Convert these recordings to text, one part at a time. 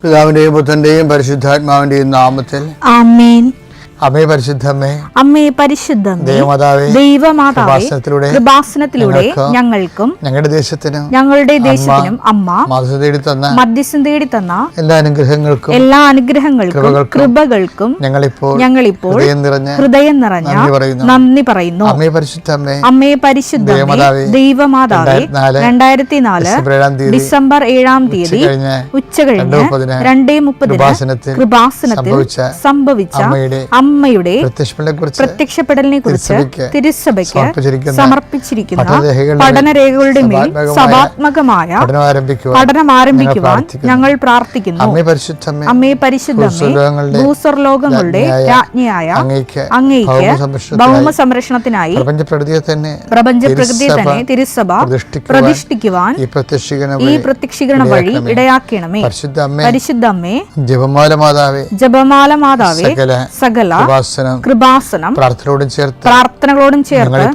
പിതാവിന്റെയും പുത്രന്റെയും പരിശുദ്ധാത്മാവിന്റെയും നാമത്തിൽ ആമേൻ. അമ്മേ പരിശുദ്ധമ്മേ, അമ്മേ പരിശുദ്ധമേ, ദൈവമാതാവേ, കൃപാസനത്തിലൂടെ ഞങ്ങൾക്കും ഞങ്ങളുടെ ദേശത്തിനും അമ്മ മധ്യസ്ഥം തേടി തന്ന എല്ലാ അനുഗ്രഹങ്ങൾക്കും കൃപകൾക്കും ഞങ്ങളിപ്പോൾ ഹൃദയം നിറഞ്ഞ നന്ദി പറയുന്നു. അമ്മേ പരിശുദ്ധമേ, ദൈവമാതാവേ, 2004 ഡിസംബർ 7 ഉച്ചകഴിഞ്ഞ് 2:30 കൃപാസനത്തിൽ സംഭവിച്ച അമ്മയുടെ പ്രത്യക്ഷപ്പെടലിനെ കുറിച്ച് തിരുസഭയ്ക്ക് സമർപ്പിച്ചിരിക്കുന്ന പഠനരേഖകളുടെ മേൽ സഭാത്മകമായ പഠനം ആരംഭിക്കുവാൻ ഞങ്ങൾ പ്രാർത്ഥിക്കുന്നു. അമ്മേ പരിശുദ്ധമേ, ഭൂസ്വർലോകങ്ങളുടെ രാജ്ഞിയായ അങ്ങേയ്ക്ക് ഭൗമ സംരക്ഷണത്തിനായി പ്രപഞ്ചപ്രകൃതിയെ തന്നെ തിരുസഭ പ്രതിഷ്ഠിക്കുവാൻ ഈ പ്രത്യക്ഷീകരണ വഴി ഇടയാക്കണമേ. പരിശുദ്ധമ്മേ, ജപമാല മാതാവേ, സകല കൃപാസനം പ്രാർത്ഥനകളോടും ചേർത്ത്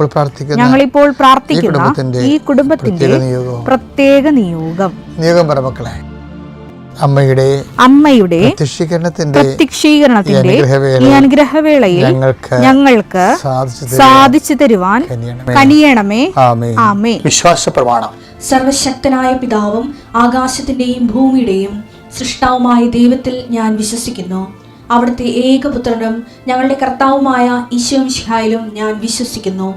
ഞങ്ങളിപ്പോൾ പ്രാർത്ഥിക്കുന്ന ഈ കുടുംബത്തിന്റെ പ്രത്യേക നിയോഗം മക്കളെ, അമ്മയുടെ പ്രത്യക്ഷീകരണത്തിന്റെ ഈ അനുഗ്രഹവേളയിൽ ഞങ്ങൾക്ക് സാധിച്ചു തരുവാൻ കനിയണമേ. ആമേൻ. വിശ്വാസ പ്രമാണം. സർവശക്തനായ പിതാവും ആകാശത്തിന്റെയും ഭൂമിയുടെയും സൃഷ്ടാവുമായ ദൈവത്തിൽ ഞാൻ വിശ്വസിക്കുന്നു. അവിടുത്തെ ഏകപുത്രനും ഞങ്ങളുടെ കർത്താവുമായ ഈശോമിശിഹായിലും ഞാൻ വിശ്വസിക്കുന്നു.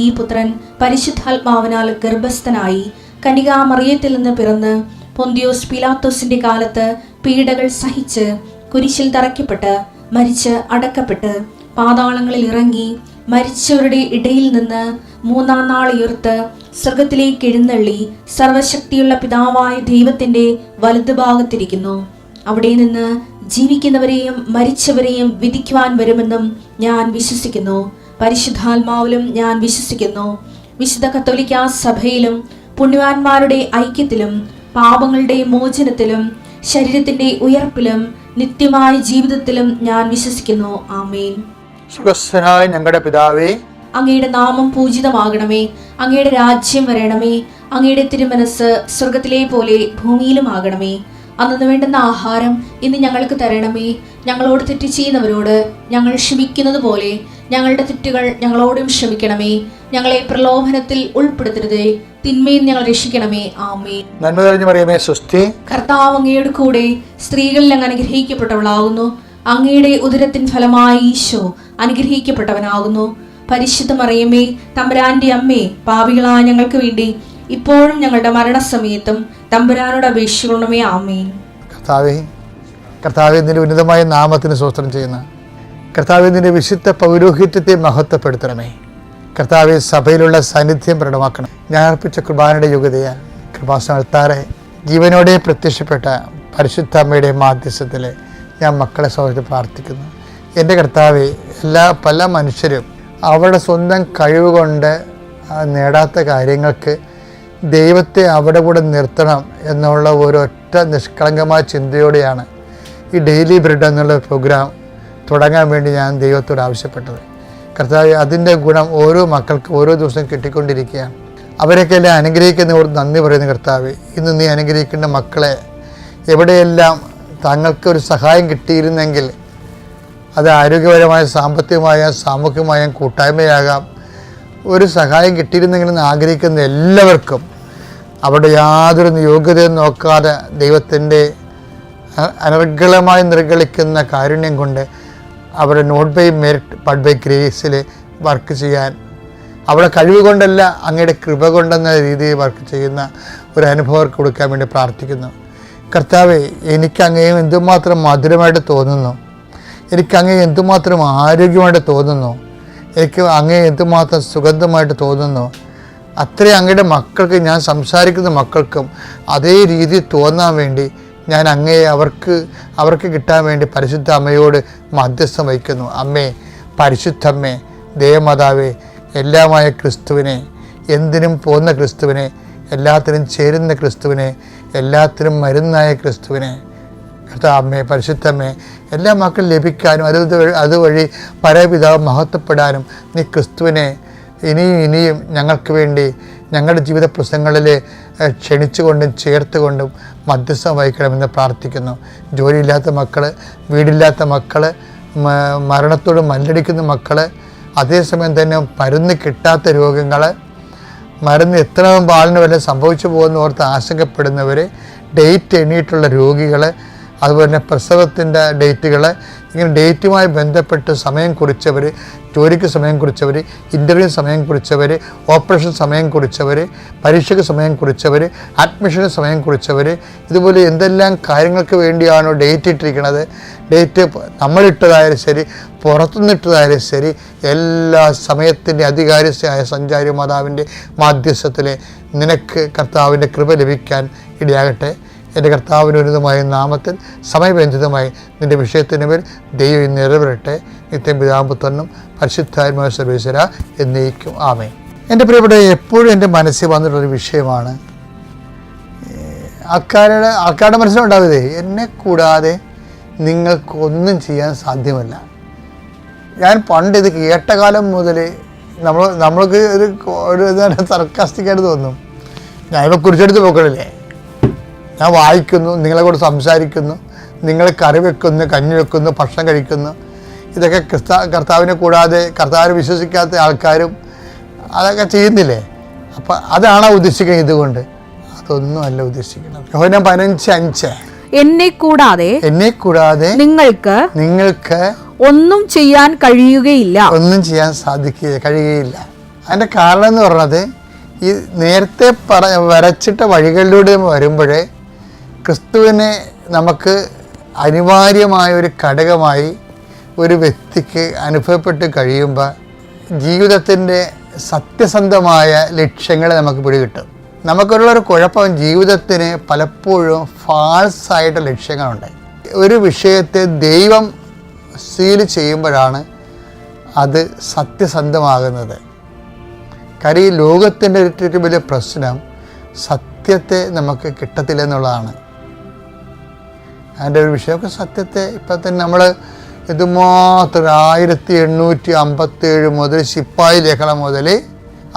ഈ പുത്രൻ പരിശുദ്ധാത്മാവിനാൽ ഗർഭസ്ഥനായി കന്യകാമറിയത്തിൽ നിന്ന് പിറന്ന് പൊന്തിയോസ് പീലാത്തോസിന്റെ കാലത്ത് പീഡകൾ സഹിച്ച് കുരിശിൽ തറയ്ക്കപ്പെട്ട് മരിച്ച് അടക്കപ്പെട്ട് പാതാളങ്ങളിൽ ഇറങ്ങി മരിച്ചവരുടെ ഇടയിൽ നിന്ന് 3-ാം നാൾ ഉയർത്ത് സ്വർഗത്തിലേക്ക് എഴുന്നള്ളി സർവശക്തിയുള്ള പിതാവായ ദൈവത്തിന്റെ വലതുഭാഗത്തിരിക്കുന്നു. അവിടെ നിന്ന് ജീവിക്കുന്നവരെയും മരിച്ചവരെയും വിധിക്കുവാൻ വരുമെന്നും ഞാൻ വിശ്വസിക്കുന്നു. പരിശുദ്ധാത്മാവിലും ഞാൻ വിശ്വസിക്കുന്നു. വിശുദ്ധ കത്തോലിക്കാ സഭയിലും പുണ്യവാന്മാരുടെ ഐക്യത്തിലും പാപങ്ങളുടെ മോചനത്തിലും ശരീരത്തിന്റെ ഉയർപ്പിലും നിത്യമായ ജീവിതത്തിലും ഞാൻ വിശ്വസിക്കുന്നു. ആമേൻ. സുഖസ്ഥനായ ഞങ്ങളുടെ പിതാവേ, അങ്ങയുടെ നാമം പൂജിതമാകണമേ. അങ്ങയുടെ രാജ്യം വരണമേ. അങ്ങയുടെ തിരുമനസ് സ്വർഗത്തിലെ പോലെ ഭൂമിയിലും ആകണമേ. അന്നു വേണ്ടുന്ന ആഹാരം ഇന്ന് ഞങ്ങൾക്ക് തരണമേ. ഞങ്ങളോട് തെറ്റ് ചെയ്യുന്നവരോട് ഞങ്ങൾ ക്ഷമിക്കുന്നത് പോലെ ഞങ്ങളുടെ തെറ്റുകൾ ഞങ്ങളോടും ക്ഷമിക്കണമേ. ഞങ്ങളെ പ്രലോഭനത്തിൽ ഉൾപ്പെടുത്തരുതേ, തിന്മയിൽ ഞങ്ങൾ രക്ഷിക്കണമേ. ആമേൻ. നന്മ നിറഞ്ഞ മറിയമേ, സ്വസ്തി. കർത്താവ് അങ്ങയുടെ കൂടെ സ്ത്രീകളിൽ അങ്ങ് അനുഗ്രഹിക്കപ്പെട്ടവളാകുന്നു. അങ്ങയുടെ ഉദരത്തിൻ ഫലമായി ഈശോ അനുഗ്രഹിക്കപ്പെട്ടവനാകുന്നു. പരിശുദ്ധ മറിയമേ, തമ്പുരാന്റെ അമ്മേ, പാപികളായ ഞങ്ങൾക്ക് വേണ്ടി ഇപ്പോഴും ഞങ്ങളുടെ മരണസമയത്തും തമ്പുരാനോട് അപേക്ഷിക്കണമേ. ആമേൻ. കർത്താവേ, നിന്റെ ഉന്നതമായ നാമത്തിന് സ്തോത്രം ചെയ്യുന്ന കർത്താവേ, നിന്റെ വിശുദ്ധ പൗരോഹിത്യത്തെ മഹത്വപ്പെടുത്തണമേ. കർത്താവെ, സഭയിലുള്ള സാന്നിധ്യം പ്രകടമാക്കണം. ഞാൻ അർപ്പിച്ച കുർബാനയുടെ യോഗ്യതയാൽ കൃപാസനത്താറെ ജീവനോടെ പ്രത്യക്ഷപ്പെട്ട പരിശുദ്ധ അമ്മയുടെ മാധ്യസ്ഥത്തിൽ ഞാൻ മക്കളെ സൗഹൃദം പ്രാർത്ഥിക്കുന്നു. എൻ്റെ കർത്താവെ, പല മനുഷ്യരും അവരുടെ സ്വന്തം കഴിവ് കൊണ്ട് നേടാത്ത കാര്യങ്ങൾക്ക് ദൈവത്തെ അവിടെ കൂടെ നിർത്തണം എന്നുള്ള ഒരൊറ്റ നിഷ്കളങ്കമായ ചിന്തയോടെയാണ് ഈ ഡെയിലി ബ്രെഡ് എന്നുള്ള പ്രോഗ്രാം തുടങ്ങാൻ വേണ്ടി ഞാൻ ദൈവത്തോട് ആവശ്യപ്പെട്ടത്. കർത്താവേ, അതിൻ്റെ ഗുണം ഓരോ മക്കൾക്ക് ഓരോ ദിവസവും കിട്ടിക്കൊണ്ടിരിക്കുകയാണ്. അവരൊക്കെ എല്ലാം അനുഗ്രഹിക്കുന്നവർക്ക് നന്ദി പറയുന്ന കർത്താവേ, ഇന്ന് നീ അനുഗ്രഹിക്കേണ്ട മക്കളെ എവിടെയെല്ലാം താങ്കൾക്കൊരു സഹായം കിട്ടിയിരുന്നെങ്കിൽ അത് ആരോഗ്യപരമായ, സാമ്പത്തികമായ, സാമൂഹികമായ കൂട്ടായ്മയാകാം, ഒരു സഹായം കിട്ടിയിരുന്നെങ്കിലെന്ന് ആഗ്രഹിക്കുന്ന എല്ലാവർക്കും അവിടെ യാതൊരു യോഗ്യതയും നോക്കാതെ ദൈവത്തിൻ്റെ അനർഗളമായി നിർഗളിക്കുന്ന കാരുണ്യം കൊണ്ട് അവരുടെ not by merit but by ഗ്രേസിൽ വർക്ക് ചെയ്യാൻ, അവിടെ കഴിവ് കൊണ്ടല്ല അങ്ങയുടെ കൃപ കൊണ്ടെന്ന രീതിയിൽ വർക്ക് ചെയ്യുന്ന ഒരു അനുഭവം കൊടുക്കാൻ വേണ്ടി പ്രാർത്ഥിക്കുന്നു. കർത്താവെ, എനിക്കങ്ങയെ എന്തുമാത്രം മധുരമായിട്ട് തോന്നുന്നു, എനിക്കങ്ങയെ എന്തുമാത്രം ആരോഗ്യമായിട്ട് തോന്നുന്നു, എനിക്ക് അങ്ങയെ എന്തുമാത്രം സുഗന്ധമായിട്ട് തോന്നുന്നു, അത്രയും അങ്ങയുടെ മക്കൾക്ക്, ഞാൻ സംസാരിക്കുന്ന മക്കൾക്കും അതേ രീതി തോന്നാൻ വേണ്ടി ഞാൻ അങ്ങയെ അവർക്ക് കിട്ടാൻ വേണ്ടി പരിശുദ്ധ അമ്മയോട് മധ്യസ്ഥം വഹിക്കുന്നു. അമ്മേ, പരിശുദ്ധമ്മേ, ദേവമാതാവേ, എല്ലാമായ ക്രിസ്തുവിനെ, എന്തിനും പോകുന്ന ക്രിസ്തുവിനെ, എല്ലാത്തിനും ചേരുന്ന ക്രിസ്തുവിനെ, എല്ലാത്തിനും മരുന്നായ ക്രിസ്തുവിനെ, അമ്മേ, പരിശുദ്ധമ്മേ, എല്ലാ മക്കളും ലഭിക്കാനും അതുവഴി പരപിതാവ് മഹത്വപ്പെടാനും നീ ക്രിസ്തുവിനെ ഇനിയും ഞങ്ങൾക്ക് വേണ്ടി ഞങ്ങളുടെ ജീവിത പ്രശ്നങ്ങളിൽ ക്ഷണിച്ചുകൊണ്ടും ചേർത്തുകൊണ്ടും മധ്യസ്ഥം വഹിക്കണമെന്ന് പ്രാർത്ഥിക്കുന്നു. ജോലിയില്ലാത്ത മക്കൾ, വീടില്ലാത്ത മക്കൾ, മരണത്തോട് മല്ലടിക്കുന്ന മക്കൾ, അതേസമയം തന്നെ മരുന്ന് കിട്ടാത്ത രോഗങ്ങൾ, മരുന്ന് എത്ര ആളിന് വല്ല സംഭവിച്ചു പോകുന്ന ഓർത്ത് ആശങ്കപ്പെടുന്നവർ, ഡേറ്റ് എണ്ണിയിട്ടുള്ള രോഗികൾ, അതുപോലെ തന്നെ പ്രസവത്തിൻ്റെ ഡേറ്റുകൾ, ഇങ്ങനെ ഡേറ്റുമായി ബന്ധപ്പെട്ട് സമയം കുറിച്ചവർ, ജോലിക്ക് സമയം കുറിച്ചവർ, ഇൻ്റർവ്യൂ സമയം കുറിച്ചവർ, ഓപ്പറേഷൻ സമയം കുറിച്ചവർ, പരീക്ഷയ്ക്ക് സമയം കുറിച്ചവർ, അഡ്മിഷന് സമയം കുറിച്ചവർ, ഇതുപോലെ എന്തെല്ലാം കാര്യങ്ങൾക്ക് വേണ്ടിയാണോ ഡേറ്റ് ഇട്ടിരിക്കുന്നത്, ഡേറ്റ് നമ്മളിട്ടതായാലും ശരി പുറത്തുനിന്നിട്ടതായാലും ശരി, എല്ലാ സമയത്തിൻ്റെ അധികാരിയായ സഞ്ചാരി മാതാവിൻ്റെ മാധ്യസ്ഥത്തിൽ നിനക്ക് കർത്താവിൻ്റെ കൃപ ലഭിക്കാൻ ഇടയാകട്ടെ. എൻ്റെ കർത്താവിൻ്റെ ഉന്നതമായ നാമത്തിൽ സമയബന്ധിതമായി നിൻ്റെ വിഷയത്തിന് മേൽ ദൈവം നിറവേറട്ടെ. നിത്യം പിതാമ്പുത്രനും പരിശുദ്ധാത്മാ സർവേശ്വര എന്നേക്കും ആമേൻ. എൻ്റെ പ്രിയപ്പെട്ട, എപ്പോഴും എൻ്റെ മനസ്സിൽ വന്നിട്ടുള്ളൊരു വിഷയമാണ്. ആൾക്കാരുടെ മനസ്സിലുണ്ടാവതേ, എന്നെ കൂടാതെ നിങ്ങൾക്കൊന്നും ചെയ്യാൻ സാധ്യമല്ല. ഞാൻ പണ്ട് ഇത് കേട്ട കാലം മുതൽ നമ്മൾക്ക് ഒരു സർക്കാസ്റ്റിക്കായിട്ട് തോന്നും. ഞാനിപ്പോൾ കുറിച്ചെടുത്ത് പോക്കണില്ലേ, ഞാൻ വായിക്കുന്നു, നിങ്ങളെ കൂടെ സംസാരിക്കുന്നു, നിങ്ങൾ കറി വെക്കുന്നു, കഞ്ഞി വെക്കുന്നു, ഭക്ഷണം കഴിക്കുന്നു. ഇതൊക്കെ കർത്താവിനെ കൂടാതെ കർത്താവിനെ വിശ്വസിക്കാത്ത ആൾക്കാരും അതൊക്കെ ചെയ്യുന്നില്ലേ? അപ്പം അതാണോ ഉദ്ദേശിക്കുന്നത്? ഇതുകൊണ്ട് അതൊന്നും അല്ല ഉദ്ദേശിക്കുന്നത്. യോഹന്നാൻ 15:5 എന്നെ കൂടാതെ നിങ്ങൾക്ക് ഒന്നും ചെയ്യാൻ കഴിയുകയില്ല, ഒന്നും ചെയ്യാൻ കഴിയുകയില്ല. അതിൻ്റെ കാരണം എന്ന് പറഞ്ഞത്, ഈ നേരത്തെ വരച്ചിട്ട വഴികളിലൂടെ വരുമ്പോഴേ ക്രിസ്തുവിനെ നമുക്ക് അനിവാര്യമായ ഒരു ഘടകമായി ഒരു വ്യക്തിക്ക് അനുഭവപ്പെട്ട് കഴിയുമ്പോൾ ജീവിതത്തിൻ്റെ സത്യസന്ധമായ ലക്ഷ്യങ്ങൾ നമുക്ക് പിടികിട്ടും. നമുക്കുള്ളൊരു കുഴപ്പം, ജീവിതത്തിന് പലപ്പോഴും ഫാൾസായിട്ട് ലക്ഷ്യങ്ങളുണ്ട്. ഒരു വിഷയത്തെ ദൈവം സീൽ ചെയ്യുമ്പോഴാണ് അത് സത്യസന്ധമാകുന്നത്. കാര്യം ഈ ലോകത്തിൻ്റെ ഏറ്റവും വലിയ പ്രശ്നം സത്യത്തെ നമുക്ക് കിട്ടത്തില്ല എന്നുള്ളതാണ്. അതിൻ്റെ ഒരു വിഷയമൊക്കെ സത്യത്തെ ഇപ്പം തന്നെ നമ്മൾ ഇതുമാത്രം 1857 മുതൽ ശിപ്പായി ലേഖനം മുതൽ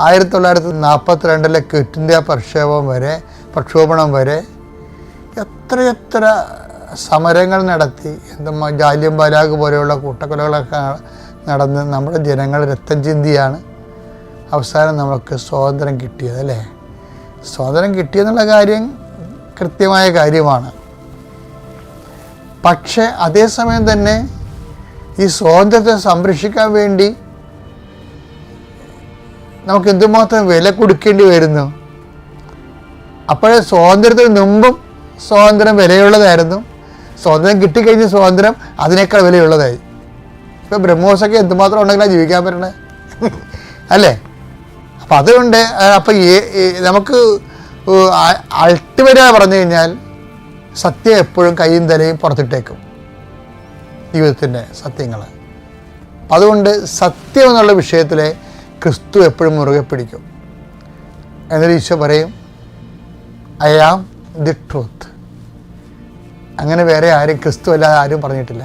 1942 ക്വിറ്റ് ഇന്ത്യ പ്രക്ഷോഭണം വരെ എത്രയെത്ര സമരങ്ങൾ നടത്തി, ജാലിയൻ വാലാബാഗ് പോലെയുള്ള കൂട്ടക്കൊലകളൊക്കെ നടന്ന് നമ്മുടെ ജനങ്ങൾ രക്തം ചിന്തിയാണ് അവസാനം നമുക്ക് സ്വാതന്ത്ര്യം കിട്ടിയത്, അല്ലേ? സ്വാതന്ത്ര്യം കിട്ടിയെന്നുള്ള കാര്യം കൃത്യമായ കാര്യമാണ്. പക്ഷേ അതേസമയം തന്നെ ഈ സ്വാതന്ത്ര്യത്തെ സംരക്ഷിക്കാൻ വേണ്ടി നമുക്ക് എന്തുമാത്രം വില കൊടുക്കേണ്ടി വരുന്നു. അപ്പോഴേ സ്വാതന്ത്ര്യത്തിന് മുമ്പും സ്വാതന്ത്ര്യം വിലയുള്ളതായിരുന്നു, സ്വാതന്ത്ര്യം കിട്ടിക്കഴിഞ്ഞ സ്വാതന്ത്ര്യം അതിനേക്കാൾ വിലയുള്ളതായി. ഇപ്പോൾ ബ്രഹ്മോസൊക്കെ എന്തുമാത്രം ഉണ്ടെങ്കിലാണ് ജീവിക്കാൻ പറ്റണേ, അല്ലേ? അപ്പം അതുകൊണ്ട് നമുക്ക് അൾട്ടിമേറ്റായി പറഞ്ഞു കഴിഞ്ഞാൽ സത്യം എപ്പോഴും കൈയും തലയും പുറത്തിട്ടേക്കും, ജീവിതത്തിൻ്റെ സത്യങ്ങൾ. അപ്പം അതുകൊണ്ട് സത്യം എന്നുള്ള വിഷയത്തിൽ ക്രിസ്തു എപ്പോഴും മുറുകെ പിടിക്കും. എന്നൊരു ഈശോ പറയും, ഐ ആം ദി ട്രൂത്ത്. അങ്ങനെ വേറെ ആരും ക്രിസ്തു അല്ലാതെ ആരും പറഞ്ഞിട്ടില്ല.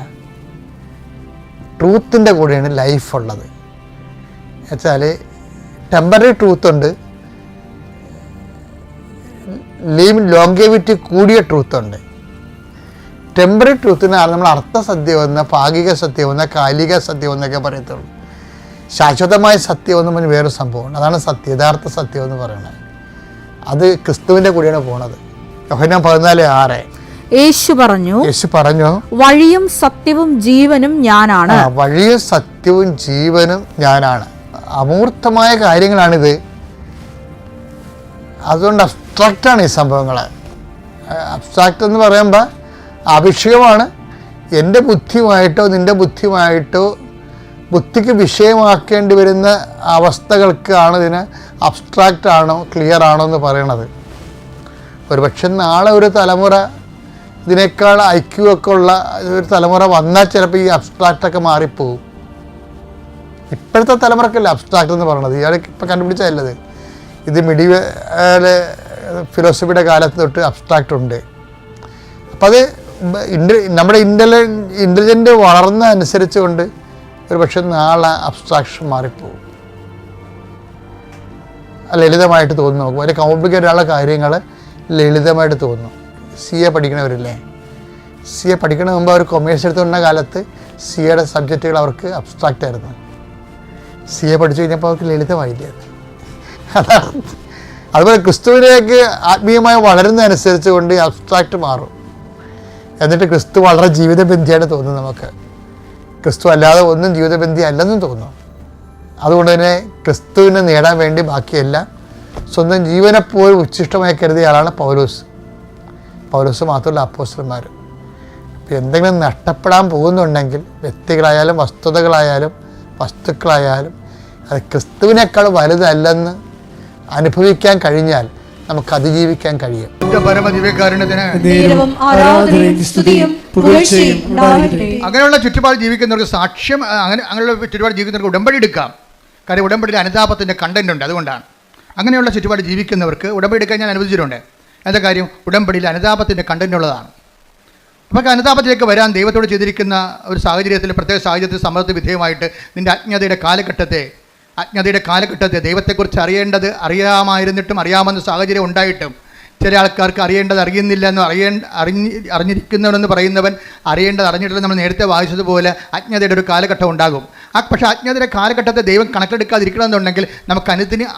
ട്രൂത്തിൻ്റെ കൂടെയാണ് ലൈഫ് ഉള്ളത്. എന്നുവെച്ചാൽ ടെമ്പററി ട്രൂത്തുണ്ട്, ലോങ്കേവിറ്റി കൂടിയ ട്രൂത്തുണ്ട്. ടെമ്പററി ട്രൂത്തിനാണ് നമ്മൾ അർത്ഥസത്യമെന്ന്, ഭാഗിക സത്യമെന്ന്, കാലിക സത്യമെന്നൊക്കെ പറയത്തുള്ളൂ. ശാശ്വതമായ സത്യമെന്ന് പറഞ്ഞ് വേറെ സംഭവമാണ്. അതാണ് യഥാർത്ഥ സത്യം എന്ന് പറയുന്നത്. അത് ക്രിസ്തുവിൻ്റെ കൂടെയാണ് പോണത്. യോഹന്നാൻ 14:6 യേശു പറഞ്ഞു, വഴിയും സത്യവും ജീവനും ഞാനാണ്. വഴിയും സത്യവും ജീവനും ഞാനാണ്. അമൂർത്തമായ കാര്യങ്ങളാണിത്. അതുകൊണ്ട് അബ്സ്ട്രാക്റ്റാണ് ഈ സംഭവങ്ങൾ. അബ്സ്ട്രാക്റ്റ് എന്ന് പറയുമ്പോൾ അഭിഷേകമാണ്. എൻ്റെ ബുദ്ധിയുമായിട്ടോ നിൻ്റെ ബുദ്ധിയുമായിട്ടോ ബുദ്ധിക്ക് വിഷയമാക്കേണ്ടി വരുന്ന അവസ്ഥകൾക്കാണ് ഇതിന് അബ്സ്ട്രാക്റ്റ് ആണോ ക്ലിയർ ആണോ എന്ന് പറയണത്. ഒരുപക്ഷെ നാളെ ഒരു തലമുറ ഇതിനേക്കാൾ ഐക്യമൊക്കെ ഉള്ള ഒരു തലമുറ വന്നാൽ ചിലപ്പോൾ ഈ അബ്സ്ട്രാക്റ്റൊക്കെ മാറിപ്പോവും. ഇപ്പോഴത്തെ തലമുറക്കല്ല അബ്സ്ട്രാക്റ്റ് എന്ന് പറയണത്. ഇയാൾക്ക് ഇപ്പം കണ്ടുപിടിച്ചതല്ലത്. ഇത് മിഡീവൽ ഫിലോസഫിയുടെ കാലത്ത് തൊട്ട് അബ്സ്ട്രാക്റ്റ് ഉണ്ട്. അപ്പം അത് നമ്മുടെ ഇൻ്റലിജൻ്റ് വളർന്ന അനുസരിച്ച് കൊണ്ട് ഒരു പക്ഷെ നാളെ അബ്സ്ട്രാക്ഷൻ മാറിപ്പോവും. ലളിതമായിട്ട് തോന്നുന്നു. നമുക്ക് വളരെ കൗമുദികരായുള്ള കാര്യങ്ങൾ ലളിതമായിട്ട് തോന്നുന്നു. CA പഠിക്കണവരില്ലേ, CA പഠിക്കണ മുമ്പ് അവർ കൊമേഴ്സ് എടുത്തുകൊണ്ട കാലത്ത് CAയുടെ സബ്ജക്റ്റുകൾ അവർക്ക് അബ്സ്ട്രാക്റ്റ് ആയിരുന്നു. CA പഠിച്ചു കഴിഞ്ഞപ്പോൾ അവർക്ക് ലളിതമായില്ല. അതാണ്. അതുപോലെ ക്രിസ്തുവിലേക്ക് ആത്മീയമായി വളരുന്നതനുസരിച്ച് കൊണ്ട് അബ്സ്ട്രാക്റ്റ് മാറും. എന്നിട്ട് ക്രിസ്തു വളരെ ജീവിതബന്ധിയായിട്ട് തോന്നും. നമുക്ക് ക്രിസ്തു അല്ലാതെ ഒന്നും ജീവിതബന്ധി അല്ലെന്നും തോന്നും. അതുകൊണ്ട് തന്നെ ക്രിസ്തുവിനെ നേടാൻ വേണ്ടി ബാക്കിയെല്ലാം സ്വന്തം ജീവനെപ്പോലും ഉച്ഛിഷ്ടമായി കരുതിയ ആളാണ് പൗലോസ്. പൗലോസ് മാത്രമല്ല അപ്പോസ്തലന്മാർ. ഇപ്പം എന്തെങ്കിലും നഷ്ടപ്പെടാൻ പോകുന്നുണ്ടെങ്കിൽ വ്യക്തികളായാലും വസ്തുതകളായാലും വസ്തുക്കളായാലും അത് ക്രിസ്തുവിനേക്കാൾ വലുതല്ലെന്ന് അനുഭവിക്കാൻ കഴിഞ്ഞാൽ നമുക്ക് അതിജീവിക്കാൻ കഴിയും. അങ്ങനെയുള്ള ചുറ്റുപാട് ജീവിക്കുന്നവർക്ക് സാക്ഷ്യം, അങ്ങനെയുള്ള ചുറ്റുപാട് ജീവിക്കുന്നവർക്ക് ഉടമ്പടി എടുക്കാം. കാര്യം ഉടമ്പടിയിൽ അനുതാപത്തിൻ്റെ കണ്ടന്റ് ഉണ്ട്. അതുകൊണ്ടാണ് അങ്ങനെയുള്ള ചുറ്റുപാട് ജീവിക്കുന്നവർക്ക് ഉടമ്പടി എടുക്കാൻ ഞാൻ അനുവദിച്ചിട്ടുണ്ട്. എന്താ കാര്യം? ഉടമ്പടിയിൽ അനുതാപത്തിൻ്റെ കണ്ടന്റ് ഉള്ളതാണ്. അപ്പോൾ അനുതാപത്തിലേക്ക് വരാൻ ദൈവത്തോട് ചെയ്തിരിക്കുന്ന ഒരു സാഹചര്യത്തിൽ, പ്രത്യേക സാഹചര്യത്തിൽ സമ്മതത്തിന് വിധേയമായിട്ട് നിൻ്റെ അജ്ഞതയുടെ കാലഘട്ടത്തെ ദൈവത്തെക്കുറിച്ച് അറിയാമായിരുന്നിട്ടും അറിയാമെന്ന സാഹചര്യം ഉണ്ടായിട്ടും ചില ആൾക്കാർക്ക് അറിയേണ്ടത് അറിയുന്നില്ല എന്ന് അറിഞ്ഞിരിക്കുന്നവനെന്ന് പറയുന്നവൻ അറിയേണ്ടത് അറിഞ്ഞിട്ടില്ല. നമ്മൾ നേരത്തെ വായിച്ചതുപോലെ അജ്ഞതയുടെ ഒരു കാലഘട്ടം ഉണ്ടാകും. പക്ഷേ അജ്ഞതയുടെ കാലഘട്ടത്തെ ദൈവം കണക്കെടുക്കാതിരിക്കണമെന്നുണ്ടെങ്കിൽ നമുക്ക്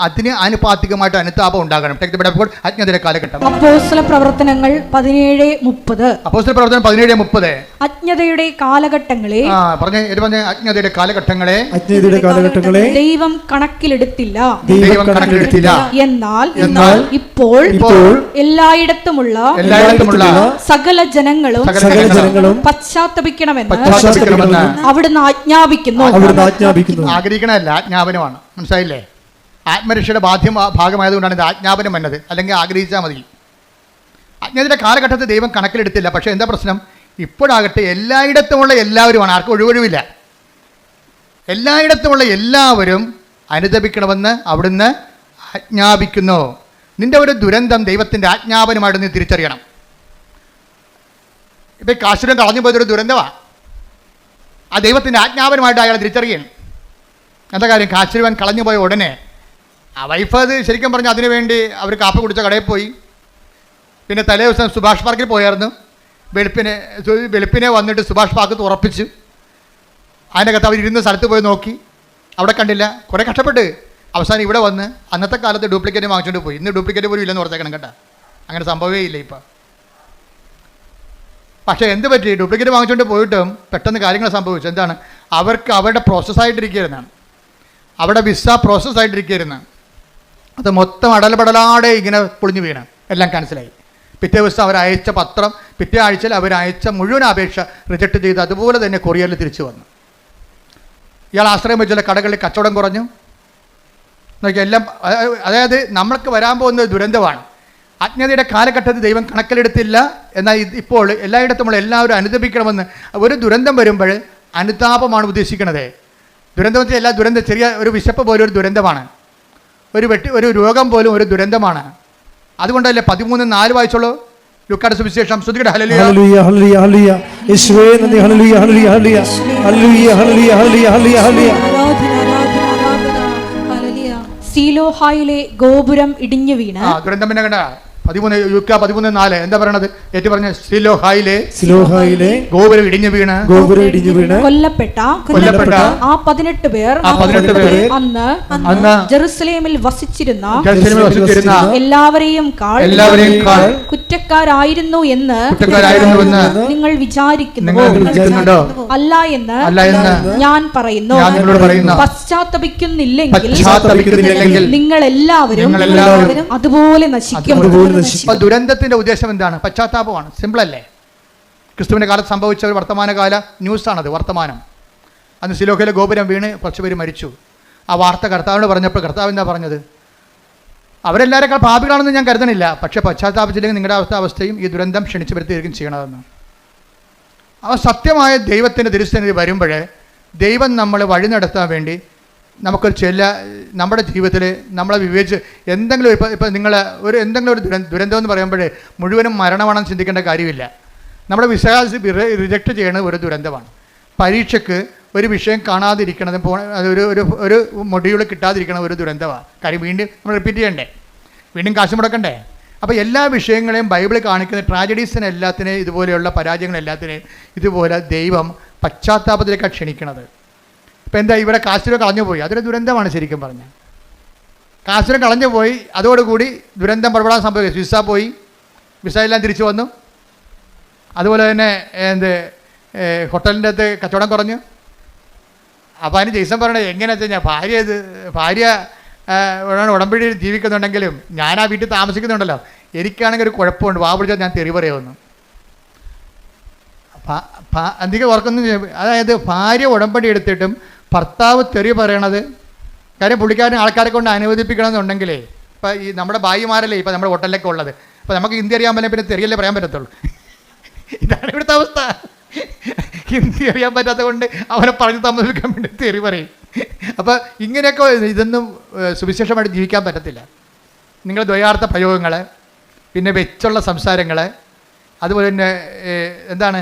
അതിന് ആനുപാതികമായിട്ട് അനുതാപം ഉണ്ടാകണം. അജ്ഞതയുടെ കാലഘട്ടം. അപ്പോസ്തല പ്രവർത്തനങ്ങൾ 17:30 അജ്ഞതയുടെ കാലഘട്ടങ്ങളെ അജ്ഞതയുടെ കാലഘട്ടങ്ങളെ ദൈവം കണക്കിലെടുത്തില്ല. എന്നാൽ ഇപ്പോൾ എല്ലായിടത്തുമുള്ള സകല ജനങ്ങളും പശ്ചാത്തപിക്കണമെന്ന് അവിടുന്ന് ആജ്ഞാപിക്കുന്നു. ആഗ്രഹിക്കണമല്ല, ആജ്ഞാപനമാണ്. മനസ്സിലായില്ലേ? ആത്മരക്ഷയുടെ ഭാഗമായതുകൊണ്ടാണ് ഇത് ആജ്ഞാപനം എന്നത്. അല്ലെങ്കിൽ ആഗ്രഹിച്ചാൽ മതി. അജ്ഞതയുടെ കാലഘട്ടത്തിൽ ദൈവം കണക്കിലെടുത്തില്ല. പക്ഷേ എന്താ പ്രശ്നം? ഇപ്പോഴാകട്ടെ എല്ലായിടത്തുമുള്ള എല്ലാവരുമാണ്. ആർക്കും ഒഴിവില്ല. എല്ലായിടത്തുമുള്ള എല്ലാവരും അനുതപിക്കണമെന്ന് അവിടുന്ന് ആജ്ഞാപിക്കുന്നു. നിന്റെ ഒരു ദുരന്തം ദൈവത്തിൻ്റെ ആജ്ഞാപനമായിട്ട് നീ തിരിച്ചറിയണം. ഇപ്പം കാശുരം കളഞ്ഞു പോയതൊരു ദുരന്തമാണ്. ആ ദൈവത്തിൻ്റെ ആജ്ഞാപനമായിട്ട് അയാൾ തിരിച്ചറിയണം. എന്താ കാര്യം? കാശുരവൻ കളഞ്ഞു പോയ ഉടനെ ആ വൈഫ് അത് ശരിക്കും പറഞ്ഞാൽ അതിനു വേണ്ടി അവർ കാപ്പി കുടിച്ച കടയിൽ പോയി. പിന്നെ തലേ ദിവസം സുഭാഷ് പാർക്കിൽ പോയായിരുന്നു. വെളുപ്പിനെ വന്നിട്ട് സുഭാഷ് പാർക്ക് ഉറപ്പിച്ചു. അതിനകത്ത് അവരിരുന്ന സ്ഥലത്ത് പോയി നോക്കി, അവിടെ കണ്ടില്ല. കുറേ കഷ്ടപ്പെട്ട് അവസാനം ഇവിടെ വന്ന് അന്നത്തെ കാലത്ത് ഡ്യൂപ്ലിക്കേറ്റ് വാങ്ങിച്ചുകൊണ്ട് പോയി. ഇന്ന് ഡ്യൂപ്ലിക്കേറ്റ് പോലും ഇല്ലെന്ന് ഓർത്തേക്കണം കേട്ടോ. അങ്ങനെ സംഭവമേ ഇല്ല ഇപ്പം. പക്ഷേ എന്ത് പറ്റി? ഡ്യൂപ്ലിക്കേറ്റ് വാങ്ങിച്ചുകൊണ്ട് പോയിട്ടും പെട്ടെന്ന് കാര്യങ്ങൾ സംഭവിച്ചു. എന്താണ്? അവർക്ക് അവരുടെ പ്രോസസ്സായിട്ടിരിക്കുകയായിരുന്നാണ്. അവിടെ വിസ പ്രോസസ്സായിട്ടിരിക്കുകയായിരുന്നാണ്. അത് മൊത്തം അടലപടലാടെ ഇങ്ങനെ പൊളിഞ്ഞു വീണ എല്ലാം ക്യാൻസലായി. പിറ്റേ ദിവസം അവരയച്ച പത്രം, പിറ്റേ ആഴ്ചയിൽ അവരയച്ച മുഴുവൻ അപേക്ഷ റിജക്റ്റ് ചെയ്ത് അതുപോലെ തന്നെ കൊറിയറിൽ തിരിച്ചു വന്നു. ഇയാൾ ആശ്രയം വെച്ചുള്ള കടകളിൽ കച്ചവടം കുറഞ്ഞു. എല്ലാം. അതായത് നമ്മൾക്ക് വരാൻ പോകുന്ന ദുരന്തമാണ്. അജ്ഞതയുടെ കാലഘട്ടത്തിൽ ദൈവം കണക്കിലെടുത്തില്ല. എന്നാൽ ഇപ്പോൾ എല്ലായിടത്തുമുള്ള എല്ലാവരും അനുതപിക്കണമെന്ന്. ഒരു ദുരന്തം വരുമ്പോൾ അനുതാപമാണ് ഉദ്ദേശിക്കുന്നത്. ദുരന്തം വെച്ചാൽ എല്ലാ ദുരന്തം, ചെറിയ ഒരു വിശപ്പ് പോലും ഒരു ദുരന്തമാണ്. ഒരു രോഗം പോലും ഒരു ദുരന്തമാണ്. അതുകൊണ്ടല്ലേ 13:4 വായിച്ചോളൂ. ലൂക്കായുടെ സുവിശേഷം. ശ്രുതികട ഹല്ലേലൂയ ഹല്ലേലൂയ ഹല്ലേലൂയ യേശുവേ നന്ദി hallelujah hallelujah hallelujah hallelujah hallelujah hallelujah hallelujah. സീലോഹായിലെ ഗോപുരം ഇടിഞ്ഞു വീണ്. ദുരന്തം പിന്നെ കണ്ട 13:4 എന്താ പറയണത്? ഏറ്റു പറഞ്ഞ സിലോഹായിലെ ഗോപുരം ഇടിഞ്ഞു വീണ് കൊല്ലപ്പെട്ട ആ 18 പേർ അന്ന് ജെറുസലേമിൽ വസിച്ചിരുന്ന എല്ലാവരെയും കുറ്റക്കാരായിരുന്നു എന്ന് നിങ്ങൾ വിചാരിക്കുന്നു. അല്ല എന്ന് ഞാൻ പറയുന്നു. പശ്ചാത്തപിക്കുന്നില്ലെങ്കിൽ നിങ്ങൾ എല്ലാവരും അതുപോലെ നശിക്കും. ദുരന്തത്തിന്റെ ഉദ്ദേശം എന്താണ്? പശ്ചാത്താപമാണ്. സിമ്പിളല്ലേ? ക്രിസ്തുവിന്റെ കാലത്ത് സംഭവിച്ച ഒരു വർത്തമാനകാല ന്യൂസാണത്. വർത്തമാനം. അന്ന് സിലോഹയിലെ ഗോപുരം വീണ് കുറച്ച് പേര് മരിച്ചു. ആ വാർത്ത കർത്താവിനോട് പറഞ്ഞപ്പോൾ കർത്താവ് എന്താ പറഞ്ഞത്? അവരെല്ലാവരെക്കാൾ പാപികളാണെന്ന് ഞാൻ കരുതണില്ല, പക്ഷേ പശ്ചാത്താപിച്ചില്ലെങ്കിൽ നിങ്ങളുടെ അവസ്ഥയും ഈ ദുരന്തം ക്ഷണിച്ചു വരുത്തിയിരിക്കും ചെയ്യണമെന്ന്. അവ സത്യമായ ദൈവത്തിൻ്റെ തിരുസന്നിധി വരുമ്പോൾ ദൈവം നമ്മളെ വഴി നടത്താൻ വേണ്ടി നമുക്കൊരു നമ്മുടെ ജീവിതത്തിൽ നമ്മളെ വിവേചിച്ച് എന്തെങ്കിലും ഇപ്പം നിങ്ങൾ എന്തെങ്കിലും ഒരു ദുരന്തം എന്ന് പറയുമ്പോഴേ മുഴുവനും മരണമാണെന്ന് ചിന്തിക്കേണ്ട കാര്യമില്ല. നമ്മുടെ വിശ്വാസം റിജക്റ്റ് ചെയ്യണത് ഒരു ദുരന്തമാണ്. പരീക്ഷയ്ക്ക് ഒരു വിഷയം കാണാതിരിക്കണത് ഒരു ഒരു ഒരു മൊഡ്യൂൾ കിട്ടാതിരിക്കണ ഒരു ദുരന്തമാണ്. കാര്യം വീണ്ടും നമ്മൾ റിപ്പീറ്റ് ചെയ്യണ്ടേ, വീണ്ടും കാശ് മുടക്കണ്ടേ. അപ്പോൾ എല്ലാ വിഷയങ്ങളെയും ബൈബിൾ കാണിക്കുന്ന ട്രാജഡീസിന് എല്ലാത്തിനെയും, ഇതുപോലെയുള്ള പരാജയങ്ങളെല്ലാത്തിനെയും ഇതുപോലെ ദൈവം പശ്ചാത്താപത്തിലേക്കാണ് ക്ഷണിക്കണത്. ഇപ്പോൾ എന്താ, ഇവിടെ കാശിനെ കളഞ്ഞു പോയി, അതൊരു ദുരന്തമാണ് ശരിക്കും പറഞ്ഞാൽ. കാശിനെ കളഞ്ഞു പോയി, അതോടുകൂടി ദുരന്തം പടപെടാൻ സംഭവിക്കും. വിസ പോയി, വിസ എല്ലാം തിരിച്ചു വന്നു. അതുപോലെ തന്നെ ഹോട്ടലിൻ്റെ അകത്ത് കച്ചവടം കുറഞ്ഞു. അപ്പോൾ അതിന് ജെയ്സൺ പറയണത് എങ്ങനെയാണെന്ന് വെച്ച് കഴിഞ്ഞാൽ ഭാര്യ ഉടമ്പടിയിൽ ജീവിക്കുന്നുണ്ടെങ്കിലും ഞാൻ ആ വീട്ടിൽ താമസിക്കുന്നുണ്ടല്ലോ, എനിക്കാണെങ്കിൽ ഒരു കുഴപ്പമുണ്ട്, വാ പിടിച്ചാൽ ഞാൻ തെറി പറയുമെന്ന്. അധികം ഓർക്കൊന്നും, അതായത് ഭാര്യ ഉടമ്പടി എടുത്തിട്ടും ഭർത്താവ് തെറി പറയണത്, കാര്യം പുള്ളിക്കാരൻ ആൾക്കാരെ കൊണ്ട് അനുവദിപ്പിക്കണമെന്നുണ്ടെങ്കിലേ, ഇപ്പം ഈ നമ്മുടെ ഭായിമാരല്ലേ ഇപ്പം നമ്മുടെ ഹോട്ടലിലൊക്കെ ഉള്ളത്, അപ്പോൾ നമുക്ക് ഹിന്ദി അറിയാൻ പറ്റില്ല, പിന്നെ തെറിയല്ലേ പറയാൻ പറ്റത്തുള്ളൂ. ഇതാണ് ഇവിടുത്തെ അവസ്ഥ. ഹിന്ദി അറിയാൻ പറ്റാത്തത് കൊണ്ട് അവനെ പറഞ്ഞ് താമസിക്കാൻ വേണ്ടി തെറി പറയും. അപ്പോൾ ഇങ്ങനെയൊക്കെ ഇതൊന്നും സുവിശേഷമായിട്ട് ജീവിക്കാൻ പറ്റത്തില്ല. നിങ്ങൾ ദ്വയാർത്ഥ പ്രയോഗങ്ങൾ, പിന്നെ വെച്ചുള്ള സംസാരങ്ങൾ, അതുപോലെ തന്നെ എന്താണ്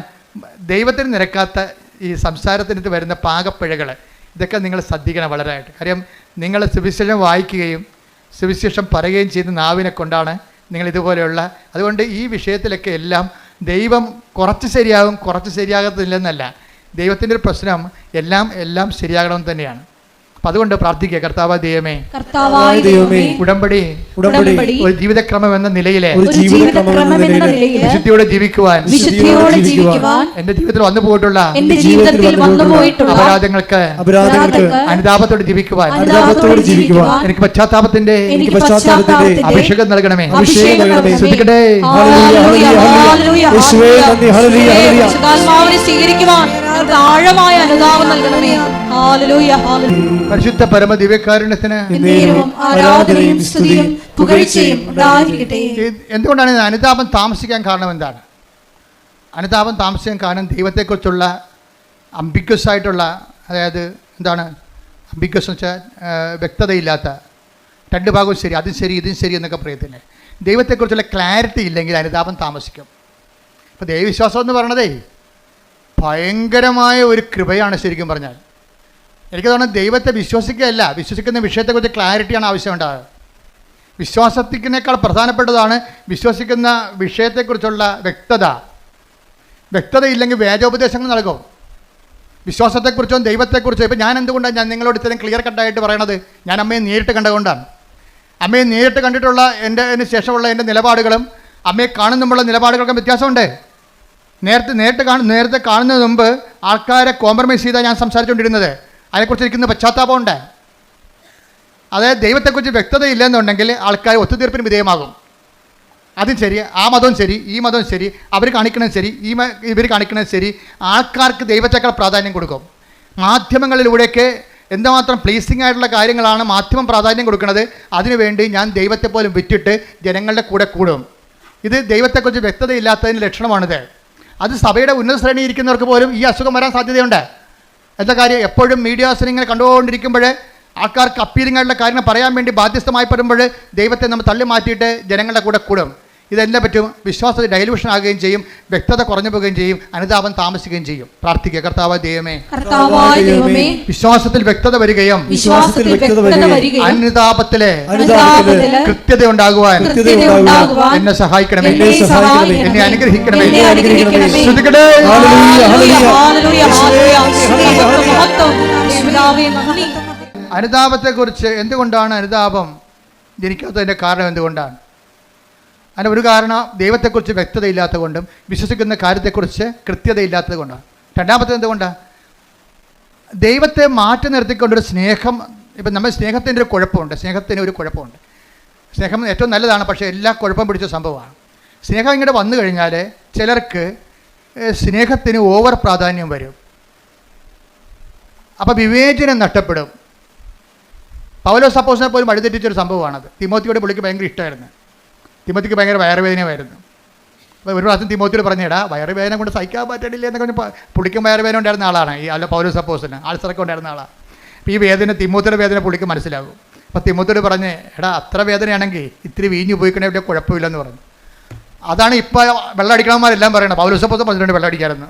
ദൈവത്തിന് നിരക്കാത്ത ഈ സംസാരത്തിനകത്ത് വരുന്ന പാകപ്പിഴകൾ, ഇതൊക്കെ നിങ്ങൾ ശ്രദ്ധിക്കണം വളരെയായിട്ട്. കാര്യം നിങ്ങൾ സുവിശേഷം വായിക്കുകയും സുവിശേഷം പറയുകയും ചെയ്യുന്ന നാവിനെ കൊണ്ടാണ് നിങ്ങൾ ഇതുപോലെയുള്ള. അതുകൊണ്ട് ഈ വിഷയത്തിലൊക്കെ എല്ലാം ദൈവം കുറച്ച് ശരിയാകും, കുറച്ച് ശരിയാകത്തില്ലെന്നല്ല. ദൈവത്തിൻ്റെ ഒരു പ്രശ്നം എല്ലാം ശരിയാകണമെന്ന് തന്നെയാണ്. അപ്പം അതുകൊണ്ട് പ്രാർത്ഥിക്കുക, കർത്താവായ ദൈവമേ, ഉടമ്പടി ഒരു ജീവിതക്രമം എന്ന നിലയിലെ വിശുദ്ധിയോടെ ജീവിക്കുവാൻ എന്റെ ജീവിതത്തിൽ വന്നു പോയിട്ടുള്ള അപരാധങ്ങൾക്ക് അനുതാപത്തോടെ ജീവിക്കുവാൻ എനിക്ക് പശ്ചാത്താപത്തിന്റെ അഭിഷേകം നൽകണമേ. ശ്രദ്ധിക്കട്ടെ, ആഴമായ അനുതാപം നൽകണമേ. പരിശുദ്ധ പരമ ദിവ്യകാരുണ്യത്തിന് എന്തുകൊണ്ടാണ് അനുതാപം താമസിക്കാൻ കാരണം? എന്താണ് അനുതാപം താമസിക്കാൻ കാരണം? ദൈവത്തെക്കുറിച്ചുള്ള അംബിഗ്വസ് ആയിട്ടുള്ള, അതായത് എന്താണ് അംബിഗ്വസ് എന്ന് വെച്ചാൽ വ്യക്തതയില്ലാത്ത, രണ്ട് ഭാഗവും ശരി, അതും ശരി ഇതും ശരി എന്നൊക്കെ പറയത്തില്ലേ. ദൈവത്തെക്കുറിച്ചുള്ള ക്ലാരിറ്റി ഇല്ലെങ്കിൽ അനുതാപം താമസിക്കും. ഇപ്പോൾ ദൈവവിശ്വാസം എന്ന് പറയണതേ ഭയങ്കരമായ ഒരു കൃപയാണ് ശരിക്കും പറഞ്ഞാൽ. എനിക്ക് തോന്നുന്നത് ദൈവത്തെ വിശ്വസിക്കുകയല്ല, വിശ്വസിക്കുന്ന വിഷയത്തെക്കുറിച്ച് ക്ലാരിറ്റിയാണ് ആവശ്യമുണ്ടാകുക. വിശ്വാസത്തിനേക്കാൾ പ്രധാനപ്പെട്ടതാണ് വിശ്വസിക്കുന്ന വിഷയത്തെക്കുറിച്ചുള്ള വ്യക്തത. വ്യക്തതയില്ലെങ്കിൽ വേദോപദേശങ്ങൾ നൽകും. വിശ്വാസത്തെക്കുറിച്ചും ദൈവത്തെക്കുറിച്ചും ഇപ്പം ഞാൻ എന്തുകൊണ്ടാണ് നിങ്ങളോട് ഇത്രയും ക്ലിയർ കട്ടായിട്ട് പറയണത്? ഞാൻ അമ്മയെ നേരിട്ട് കണ്ടുകൊണ്ടാണ്. അമ്മയെ നേരിട്ട് കണ്ടിട്ടുള്ള അതിന് ശേഷമുള്ള എൻ്റെ നിലപാടുകളും അമ്മയെ കാണുന്നുമുള്ള നിലപാടുകൾക്കും വ്യത്യാസമുണ്ട്. നേരത്തെ കാണുന്നതിന് മുമ്പ് ആൾക്കാരെ കോംപ്രമൈസ് ചെയ്താണ് ഞാൻ സംസാരിച്ചുകൊണ്ടിരുന്നത്. അതിനെക്കുറിച്ച് ഇരിക്കുന്ന പശ്ചാത്താപമുണ്ട്. അതായത് ദൈവത്തെക്കുറിച്ച് വ്യക്തതയില്ലെന്നുണ്ടെങ്കിൽ ആൾക്കാർ ഒത്തുതീർപ്പിന് വിധേയമാകും. അതും ശരി, ആ മതവും ശരി, ഈ മതവും ശരി, അവർ കാണിക്കണത് ശരി, ഇവർ കാണിക്കണത് ശരി. ആൾക്കാർക്ക് ദൈവത്തെക്കാൾ പ്രാധാന്യം കൊടുക്കും. മാധ്യമങ്ങളിലൂടെയൊക്കെ എന്തുമാത്രം പ്ലീസിങ് ആയിട്ടുള്ള കാര്യങ്ങളാണ് മാധ്യമം പ്രാധാന്യം കൊടുക്കുന്നത്. അതിനുവേണ്ടി ഞാൻ ദൈവത്തെ പോലും വിറ്റിട്ട് ജനങ്ങളുടെ കൂടെ കൂടും. ഇത് ദൈവത്തെക്കുറിച്ച് വ്യക്തതയില്ലാത്തതിൻ്റെ ലക്ഷണമാണിത്. അത് സഭയുടെ ഉന്നത ശ്രേണി ഇരിക്കുന്നവർക്ക് പോലും ഈ അസുഖം വരാൻ സാധ്യതയുണ്ട്. എന്താ കാര്യം? എപ്പോഴും മീഡിയാസിനെ ഇങ്ങനെ കണ്ടുകൊണ്ടിരിക്കുമ്പോൾ ആൾക്കാർക്ക് അപ്പീലിംഗ് ആയിട്ടുള്ള കാര്യങ്ങൾ പറയാൻ വേണ്ടി ബാധ്യസ്ഥമായി വരുമ്പോൾ ദൈവത്തെ നമ്മൾ തള്ളി മാറ്റിയിട്ട് ജനങ്ങളുടെ കൂടെ കൂടും. ഇതെല്ലാം പറ്റും. വിശ്വാസത്തിൽ ഡൈലൂഷൻ ആകുകയും ചെയ്യും, വ്യക്തത കുറഞ്ഞു പോവുകയും ചെയ്യും, അനുതാപം താമസിക്കുകയും ചെയ്യും. പ്രാർത്ഥിക്കുക, കർത്താവായ ദൈവമേ, വിശ്വാസത്തിൽ വ്യക്തത വരികയും അനുതാപത്തിലെ കൃത്യത ഉണ്ടാകുവാൻ എന്നെ സഹായിക്കണമേ, എന്നെ അനുഗ്രഹിക്കണമേ. അനുതാപത്തെക്കുറിച്ച് എന്തുകൊണ്ടാണ് അനുതാപം ജനിക്കാത്തതിൻ്റെ കാരണം എന്തുകൊണ്ടാണ്? അതിൻ്റെ ഒരു കാരണം ദൈവത്തെക്കുറിച്ച് വ്യക്തതയില്ലാത്തത് കൊണ്ടും വിശ്വസിക്കുന്ന കാര്യത്തെക്കുറിച്ച് കൃത്യതയില്ലാത്തത് കൊണ്ടാണ്. രണ്ടാമത്തേത് എന്തുകൊണ്ടാണ്? ദൈവത്തെ മാറ്റി നിർത്തിക്കൊണ്ടൊരു സ്നേഹം. ഇപ്പം നമ്മൾ സ്നേഹത്തിൻ്റെ ഒരു കുഴപ്പമുണ്ട്. സ്നേഹം ഏറ്റവും നല്ലതാണ്, പക്ഷേ എല്ലാ കുഴപ്പം പിടിച്ച സംഭവമാണ്. സ്നേഹം ഇങ്ങോട്ട് വന്നു കഴിഞ്ഞാൽ ചിലർക്ക് സ്നേഹത്തിന് ഓവർ പ്രാധാന്യം വരും. അപ്പോൾ വിവേചനം നഷ്ടപ്പെടും. പൗലോസ് അപ്പോസ്തലനെ പോലും വഴിതെറ്റിച്ചൊരു സംഭവമാണത്. തിമോത്തിയോട് പുള്ളിക്ക് ഭയങ്കര ഇഷ്ടമായിരുന്നു. തിമോത്തിക്ക് ഭയങ്കര വയറുവേദനയായിരുന്നു. അപ്പോൾ ഒരു പ്രാവശ്യം തിമോത്തിയോട് പറഞ്ഞേടാ, വയറുവേദന കൊണ്ട് സഹിക്കാൻ പറ്റണില്ല എന്നൊക്കെ പുള്ളിക്കും വയറുവേദന ഉണ്ടായിരുന്ന ആളാണ് ഈ പൗലോസ് അപ്പോസ്തലൻ. ആൾസറൊക്കെ ഉണ്ടായിരുന്ന ആളാണ്. അപ്പോൾ ഈ വേദന, തിമോത്തിയുടെ വേദന പുള്ളിക്ക് മനസ്സിലാകും. അപ്പോൾ തിമോത്തിയോട് പറഞ്ഞ്, എടാ അത്ര വേദനയാണെങ്കിൽ ഇത്തിരി വീഞ്ഞു പോയിക്കണേ, ഇവിടെ കുഴപ്പമില്ലെന്ന് പറഞ്ഞു. അതാണ് ഇപ്പോൾ വെള്ളം അടിക്കണമാരെല്ലാം പറയണത്. പൗലോസ് അപ്പോസ്തലൻ പറഞ്ഞിട്ടുണ്ട് വെള്ളം അടിക്കാമെന്ന്.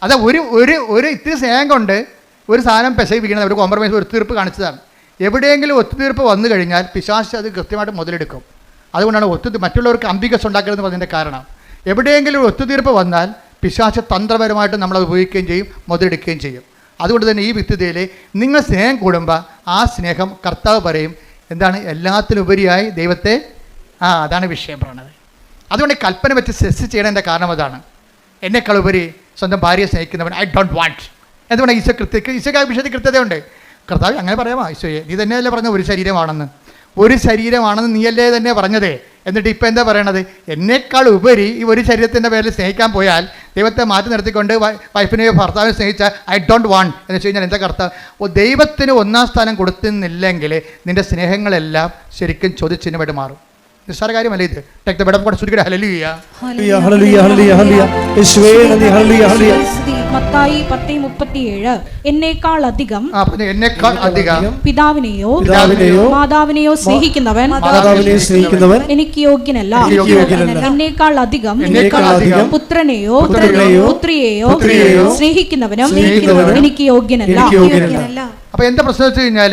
അത് ഒരു ഇത്തിരി സ്നേഹം കൊണ്ട് ഒരു സാധനം പെശകി വീണത്, ഒരു കോംപ്രമൈസ്, ഒത്തുതീർപ്പ് കാണിച്ചതാണ്. എവിടെയെങ്കിലും ഒത്തുതീർപ്പ് വന്നു കഴിഞ്ഞാൽ പിശാച് അത് കൃത്യമായിട്ട് മുതലെടുക്കും. അതുകൊണ്ടാണ് മറ്റുള്ളവർക്ക് അംബികസ് ഉണ്ടാക്കരുതെന്ന് പറഞ്ഞതിൻ്റെ കാരണം. എവിടെയെങ്കിലും ഒത്തുതീർപ്പ് വന്നാൽ പിശാച് തന്ത്രപരമായിട്ട് നമ്മളത് ഉപയോഗിക്കുകയും ചെയ്യും, മുതലെടുക്കുകയും ചെയ്യും. അതുകൊണ്ട് തന്നെ ഈ വിത്തുതയിൽ നിങ്ങൾ സ്നേഹം കൂടുമ്പോൾ ആ സ്നേഹം കർത്താവ് പറയും എന്താണ്, എല്ലാത്തിനുപരിയായി ദൈവത്തെ, അതാണ് വിഷയം പറയണത്. അതുകൊണ്ട് കൽപ്പന വെച്ച് സെസ് ചെയ്യണതിൻ്റെ കാരണം അതാണ്. എന്നെക്കാൾ ഉപരി സ്വന്തം ഭാര്യയെ സ്നേഹിക്കുന്നവൻ ഐ ഡോണ്ട് വാണ്ട്. എന്തുകൊണ്ട് ഈശോയ്ക്ക് ആ വിഷയത്തിൽ കൃത്യതയുണ്ട്. കർത്താവ് അങ്ങനെ പറയാമോ ഈശോയെ, നീ തന്നെയല്ലേ പറഞ്ഞ ഒരു ശരീരമാണെന്ന് നീയല്ലേ തന്നെ പറഞ്ഞതേ. എന്നിട്ട് ഇപ്പം എന്താ പറയണത്, എന്നേക്കാൾ ഉപരി ഈ ഒരു ശരീരത്തിൻ്റെ പേരിൽ സ്നേഹിക്കാൻ പോയാൽ ദൈവത്തെ മാറ്റി നിർത്തിക്കൊണ്ട് വൈഫിനെയോ ഭർത്താവിനെ സ്നേഹിച്ചാൽ ഐ ഡോണ്ട് വാണ്ട് എന്ന് വെച്ച് കഴിഞ്ഞാൽ എന്താ കർത്താവ് ദൈവത്തിന് ഒന്നാം സ്ഥാനം കൊടുക്കുന്നില്ലെങ്കിൽ നിൻ്റെ സ്നേഹങ്ങളെല്ലാം ശരിക്കും ചോദ്യചിഹ്നമായിട്ട് മാറും. നിസ്സാര കാര്യമല്ല ഇത്. Take the bed of God. സ്തുതിക്കട്ടെ. Hallelujah hallelujah hallelujah hallelujah. യേശുവേ നന്ദി. Hallelujah hallelujah. മത്തായി 10:37 എന്നേക്കാൾ അധികം പിതാവിനെയോ മാതാവിനെയോ സ്നേഹിക്കുന്നവൻ എനിക്ക് യോഗ്യനല്ല. എന്നേക്കാൾ അധികം പുത്രനെയോ പുത്രിയെയോ സ്നേഹിക്കുന്നവനും എനിക്ക് യോഗ്യനല്ല. അപ്പോൾ എന്താ പ്രശ്നം വെച്ച് കഴിഞ്ഞാൽ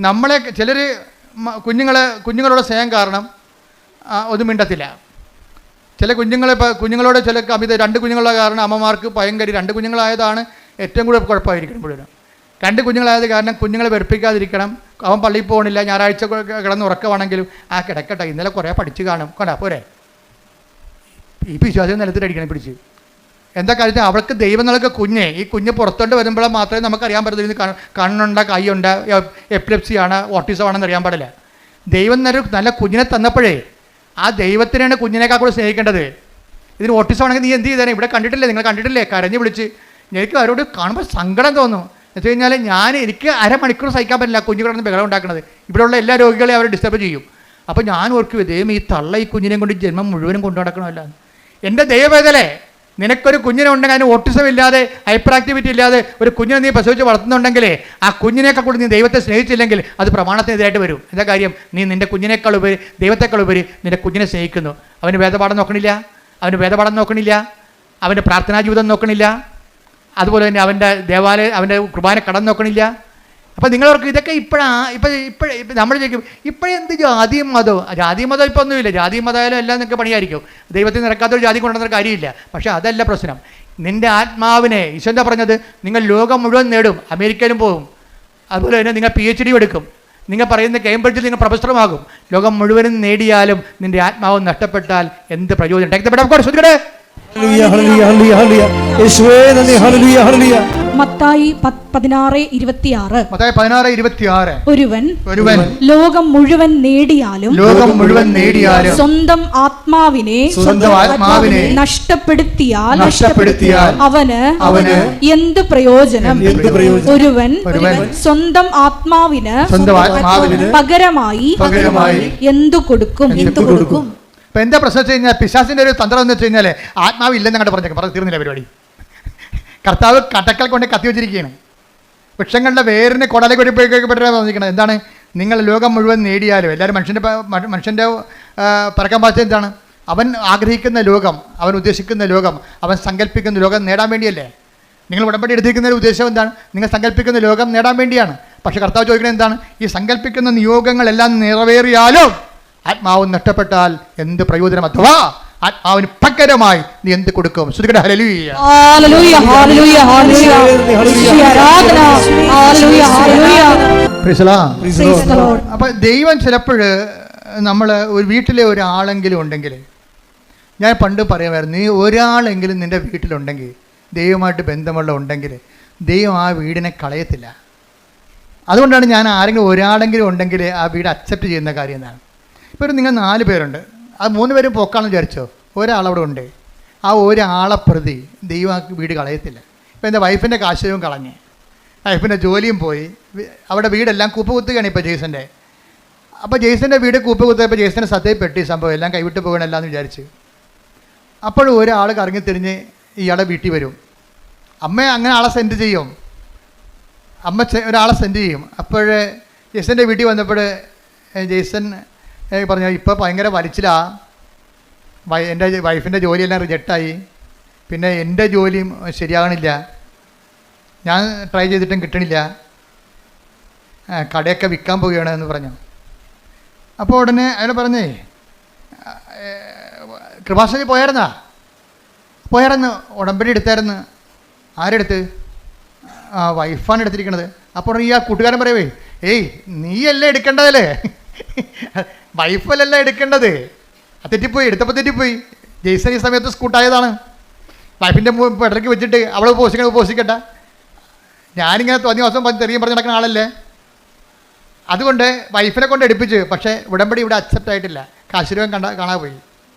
നമ്മളെ ചിലർ കുഞ്ഞുങ്ങളോട് സ്നേഹം കാരണം ഒന്നും മിണ്ടത്തില്ല. ചില കുഞ്ഞുങ്ങളോട് ചില അമിത 2 കുഞ്ഞുങ്ങളുള്ള കാരണം അമ്മമാർക്ക് ഭയങ്കര 2 കുഞ്ഞുങ്ങളായതാണ് ഏറ്റവും കൂടുതൽ കുഴപ്പമായിരിക്കും. മുഴുവനും 2 കുഞ്ഞുങ്ങളായത് കാരണം കുഞ്ഞുങ്ങളെ വെറുപ്പിക്കാതിരിക്കണം. അവൻ പള്ളിയിൽ പോകണില്ല, ഞായറാഴ്ച കിടന്ന് ഉറക്കമാണെങ്കിലും കിടക്കട്ടെ, ഇന്നലെ കുറേ പഠിച്ച് കാണും, കൊണ്ടാ പോരെ. ഈ വിശ്വാസം നിലത്തിലടിക്കണം പിടിച്ച്. എന്താ കാര്യം, അവൾക്ക് ദൈവം നൽകിയ ഈ കുഞ്ഞ് പുറത്തോട്ട് വരുമ്പോൾ മാത്രമേ നമുക്കറിയാൻ പറ്റത്തില്ല കണ്ണുണ്ട, കൈയുണ്ട്, എപ്പിലെപ്സിയാണ്, ഓട്ടിസമാണെന്ന് അറിയാൻ പാടില്ല. ദൈവം നല്ല കുഞ്ഞിനെ തന്നപ്പോഴേ ആ ദൈവത്തിനാണ് കുഞ്ഞിനേക്കാൾ കൂടെ സ്നേഹിക്കേണ്ടത്. ഇതിന് ഓട്ടിസമാണെങ്കിൽ നീ എന്ത് ചെയ്തേനെ, ഇവിടെ കണ്ടിട്ടില്ലേ, നിങ്ങൾ കണ്ടിട്ടില്ലേ, കരഞ്ഞ് വിളിച്ച്. എനിക്ക് അവരോട് കാണുമ്പോൾ സങ്കടം തോന്നും. എന്ന് വെച്ച് കഴിഞ്ഞാൽ എനിക്ക് അരമണിക്കൂർ സഹിക്കാൻ പറ്റില്ല കുഞ്ഞുങ്ങളൊന്ന് ബഹളം ഉണ്ടാക്കുന്നത്. ഇവിടെയുള്ള എല്ലാ രോഗികളെയും അവർ ഡിസ്റ്റർബ് ചെയ്യും. അപ്പോൾ ഞാൻ ഓർക്കും ദൈവം ഈ തള്ള ഈ കുഞ്ഞിനെയും കൊണ്ട് ജന്മം മുഴുവനും കൊണ്ടു നടക്കണമല്ല. എൻ്റെ ദൈവവേദലേ, നിനക്കൊരു കുഞ്ഞിനെ ഉണ്ടെങ്കിൽ അതിന് ഓട്ടിസം ഇല്ലാതെ ഹൈപ്പർ ആക്ടിവിറ്റി ഇല്ലാതെ ഒരു കുഞ്ഞിനെ നീ പ്രസവിച്ച് വളർത്തുന്നുണ്ടെങ്കിലേ ആ കുഞ്ഞിനേക്കാൾ കൂടി നീ ദൈവത്തെ സ്നേഹിച്ചില്ലെങ്കിൽ അത് പ്രമാണത്തിനെതിരായിട്ട് വരും. എന്താ കാര്യം, നീ നിൻ്റെ കുഞ്ഞിനേക്കാൾ ഉപരി ദൈവത്തെക്കാൾ ഉപരി നിൻ്റെ കുഞ്ഞിനെ സ്നേഹിക്കുന്നു. അവന് വേദപാഠം നോക്കണില്ല, അവൻ്റെ പ്രാർത്ഥനാ ജീവിതം നോക്കണില്ല, അതുപോലെ തന്നെ അവൻ്റെ അവൻ്റെ കുർബാന കടം നോക്കണില്ല. അപ്പോൾ നിങ്ങളവർക്ക് ഇതൊക്കെ ഇപ്പോഴും നമ്മൾ ചോദിക്കും ഇപ്പോഴെന്ത് ജാതിയും മതം ഇപ്പോൾ ഒന്നുമില്ല. ജാതിയും മതമായാലും എല്ലാം നിങ്ങൾക്ക് പണിയായിരിക്കും. ദൈവത്തിൽ നിരക്കാത്തൊരു ജാതി കൊണ്ടുവന്ന കാര്യമില്ല. പക്ഷേ അതല്ല പ്രശ്നം. നിൻ്റെ ആത്മാവിനെ ഈശോ എന്താ പറഞ്ഞത്, നിങ്ങൾ ലോകം മുഴുവൻ നേടും, അമേരിക്കയിലും പോകും, അതുപോലെ തന്നെ നിങ്ങൾ PhD എടുക്കും, നിങ്ങൾ പറയുന്ന കേംബ്രിഡ്ജിൽ നിങ്ങൾ പ്രൊഫസറുമാകും, ലോകം മുഴുവനും നേടിയാലും നിൻ്റെ ആത്മാവ് നഷ്ടപ്പെട്ടാൽ എന്ത് പ്രയോജനം? Take the bed of God. ശ്രദ്ധിക്കട്ടെ. മത്തായി 16:26 ഒരുവൻ ലോകം മുഴുവൻ നേടിയാലും സ്വന്തം ആത്മാവിനെ നഷ്ടപ്പെടുത്തിയാൽ അവന് എന്ത് പ്രയോജനം? ഒരുവൻ സ്വന്തം ആത്മാവിന് പകരമായി എന്തു കൊടുക്കും? ഇപ്പം എന്താ പ്രശ്നം വെച്ച് കഴിഞ്ഞാൽ പിശാചിൻ്റെ ഒരു തന്ത്രം എന്ന് വെച്ച് കഴിഞ്ഞാൽ ആത്മാവില്ലെന്ന് അങ്ങോട്ട് പറഞ്ഞു തീർന്നില്ല പരിപാടി. കർത്താവ് കട്ടക്കൽ കൊണ്ട് കത്തി വെച്ചിരിക്കുകയാണ്. വൃക്ഷങ്ങളുടെ വേരിന് കുടലേക്ക് പറഞ്ഞിരിക്കുന്നത് എന്താണ്, നിങ്ങൾ ലോകം മുഴുവൻ നേടിയാലും എല്ലാവരും മനുഷ്യൻ്റെ പറക്കാൻ പാടിച്ച എന്താണ്, അവൻ ആഗ്രഹിക്കുന്ന ലോകം, അവൻ ഉദ്ദേശിക്കുന്ന ലോകം, അവൻ സങ്കല്പിക്കുന്ന ലോകം നേടാൻ വേണ്ടിയല്ലേ. നിങ്ങൾ ഉടമ്പടി എടുത്തിരിക്കുന്ന ഒരു ഉദ്ദേശം എന്താണ്, നിങ്ങൾ സങ്കല്പിക്കുന്ന ലോകം നേടാൻ വേണ്ടിയാണ്. പക്ഷേ കർത്താവ് ചോദിക്കുന്നത് എന്താണ്, ഈ സങ്കല്പിക്കുന്ന നിയോഗങ്ങളെല്ലാം നിറവേറിയാലും ആത്മാവ് നഷ്ടപ്പെട്ടാൽ എന്ത് പ്രയോജനം? അഥവാ ആത്മാവിന് പകരമായി നീ എന്ത് കൊടുക്കും? ശ്രുതികട ഹല്ലേലൂയ. അപ്പം ദൈവം ചിലപ്പോൾ നമ്മൾ ഒരു വീട്ടിലെ ഒരാളെങ്കിലും ഉണ്ടെങ്കിൽ, ഞാൻ പണ്ട് പറയുമായിരുന്നു, നീ ഒരാളെങ്കിലും നിൻ്റെ വീട്ടിലുണ്ടെങ്കിൽ, ദൈവമായിട്ട് ബന്ധമുള്ള ഉണ്ടെങ്കിൽ ദൈവം ആ വീടിനെ കളയത്തില്ല. അതുകൊണ്ടാണ് ഞാൻ ആരെങ്കിലും ഒരാളെങ്കിലും ഉണ്ടെങ്കിൽ ആ വീട് അക്സെപ്റ്റ് ചെയ്യുന്ന കാര്യം എന്നാണ്. ഇപ്പോൾ നിങ്ങൾ 4 പേരുണ്ട്, അത് 3 പേരും പോക്കാണെന്ന് വിചാരിച്ചോ, ഒരാളവിടെ ഉണ്ട്, ആ ഒരാളെ പ്രതി ദൈവം ആ വീട് കളയത്തില്ല. ഇപ്പോൾ എൻ്റെ വൈഫിൻ്റെ കാശവും കളഞ്ഞ്, വൈഫിൻ്റെ ജോലിയും പോയി, അവിടെ വീടെല്ലാം കൂപ്പുകുത്തുകയാണ് ഇപ്പോൾ ജെയ്സൻ്റെ. അപ്പോൾ ജെയ്സൻ്റെ വീട് കൂപ്പുകുത്തിയപ്പോൾ ജെയ്സൻ്റെ സത്യപ്പെട്ടി സംഭവം എല്ലാം കൈവിട്ട് പോകണമല്ല എന്ന് വിചാരിച്ച്. അപ്പോൾ ഒരാൾ കറങ്ങി തിരിഞ്ഞ് ഇയാളെ വീട്ടിൽ വരും. അമ്മ അങ്ങനെ ആളെ സെൻഡ് ചെയ്യും, അമ്മ ഒരാളെ സെൻഡ് ചെയ്യും. അപ്പോൾ ജെയ്സൻ്റെ വീട്ടിൽ വന്നപ്പോൾ ജെയ്സൺ പറഞ്ഞു, ഇപ്പോൾ ഭയങ്കര വലിച്ചിലാണ്, എൻ്റെ വൈഫിൻ്റെ ജോലിയെല്ലാം റിജക്റ്റായി, പിന്നെ എൻ്റെ ജോലിയും ശരിയാകണില്ല, ഞാൻ ട്രൈ ചെയ്തിട്ടും കിട്ടണില്ല, കടയൊക്കെ വിൽക്കാൻ പോവുകയാണ് എന്ന് പറഞ്ഞു. അപ്പോൾ ഉടനെ അയാൾ പറഞ്ഞേ, കൃപാസനത്തിൽ പോയായിരുന്നു, ഉടമ്പടി എടുത്തായിരുന്നു. ആരെടുത്ത്? വൈഫാണ് എടുത്തിരിക്കണത്. അപ്പോൾ ഈ ആ കൂട്ടുകാരൻ പറയവേ, ഏയ് നീയല്ലേ എടുക്കേണ്ടതല്ലേ, വൈഫല്ലല്ല എടുക്കേണ്ടത്. തെറ്റിപ്പോയി, എടുത്തപ്പോൾ തെറ്റിപ്പോയി. ജെയ്സൺ ഈ സമയത്ത് സ്കൂട്ടായതാണ്. വൈഫിൻ്റെ ഇടയ്ക്ക് വെച്ചിട്ട് അവൾ ഉപസിക്കട്ടെ. ഞാനിങ്ങനെ തോന്നിയ ദിവസം തെറിയും പറഞ്ഞ് നടക്കുന്ന ആളല്ലേ. അതുകൊണ്ട് വൈഫിനെ കൊണ്ട് എടുപ്പിച്ച്. പക്ഷേ ഉടമ്പടി ഇവിടെ അക്സെപ്റ്റ് ആയിട്ടില്ല. കാശുരൂപം കാണാൻ പോയി.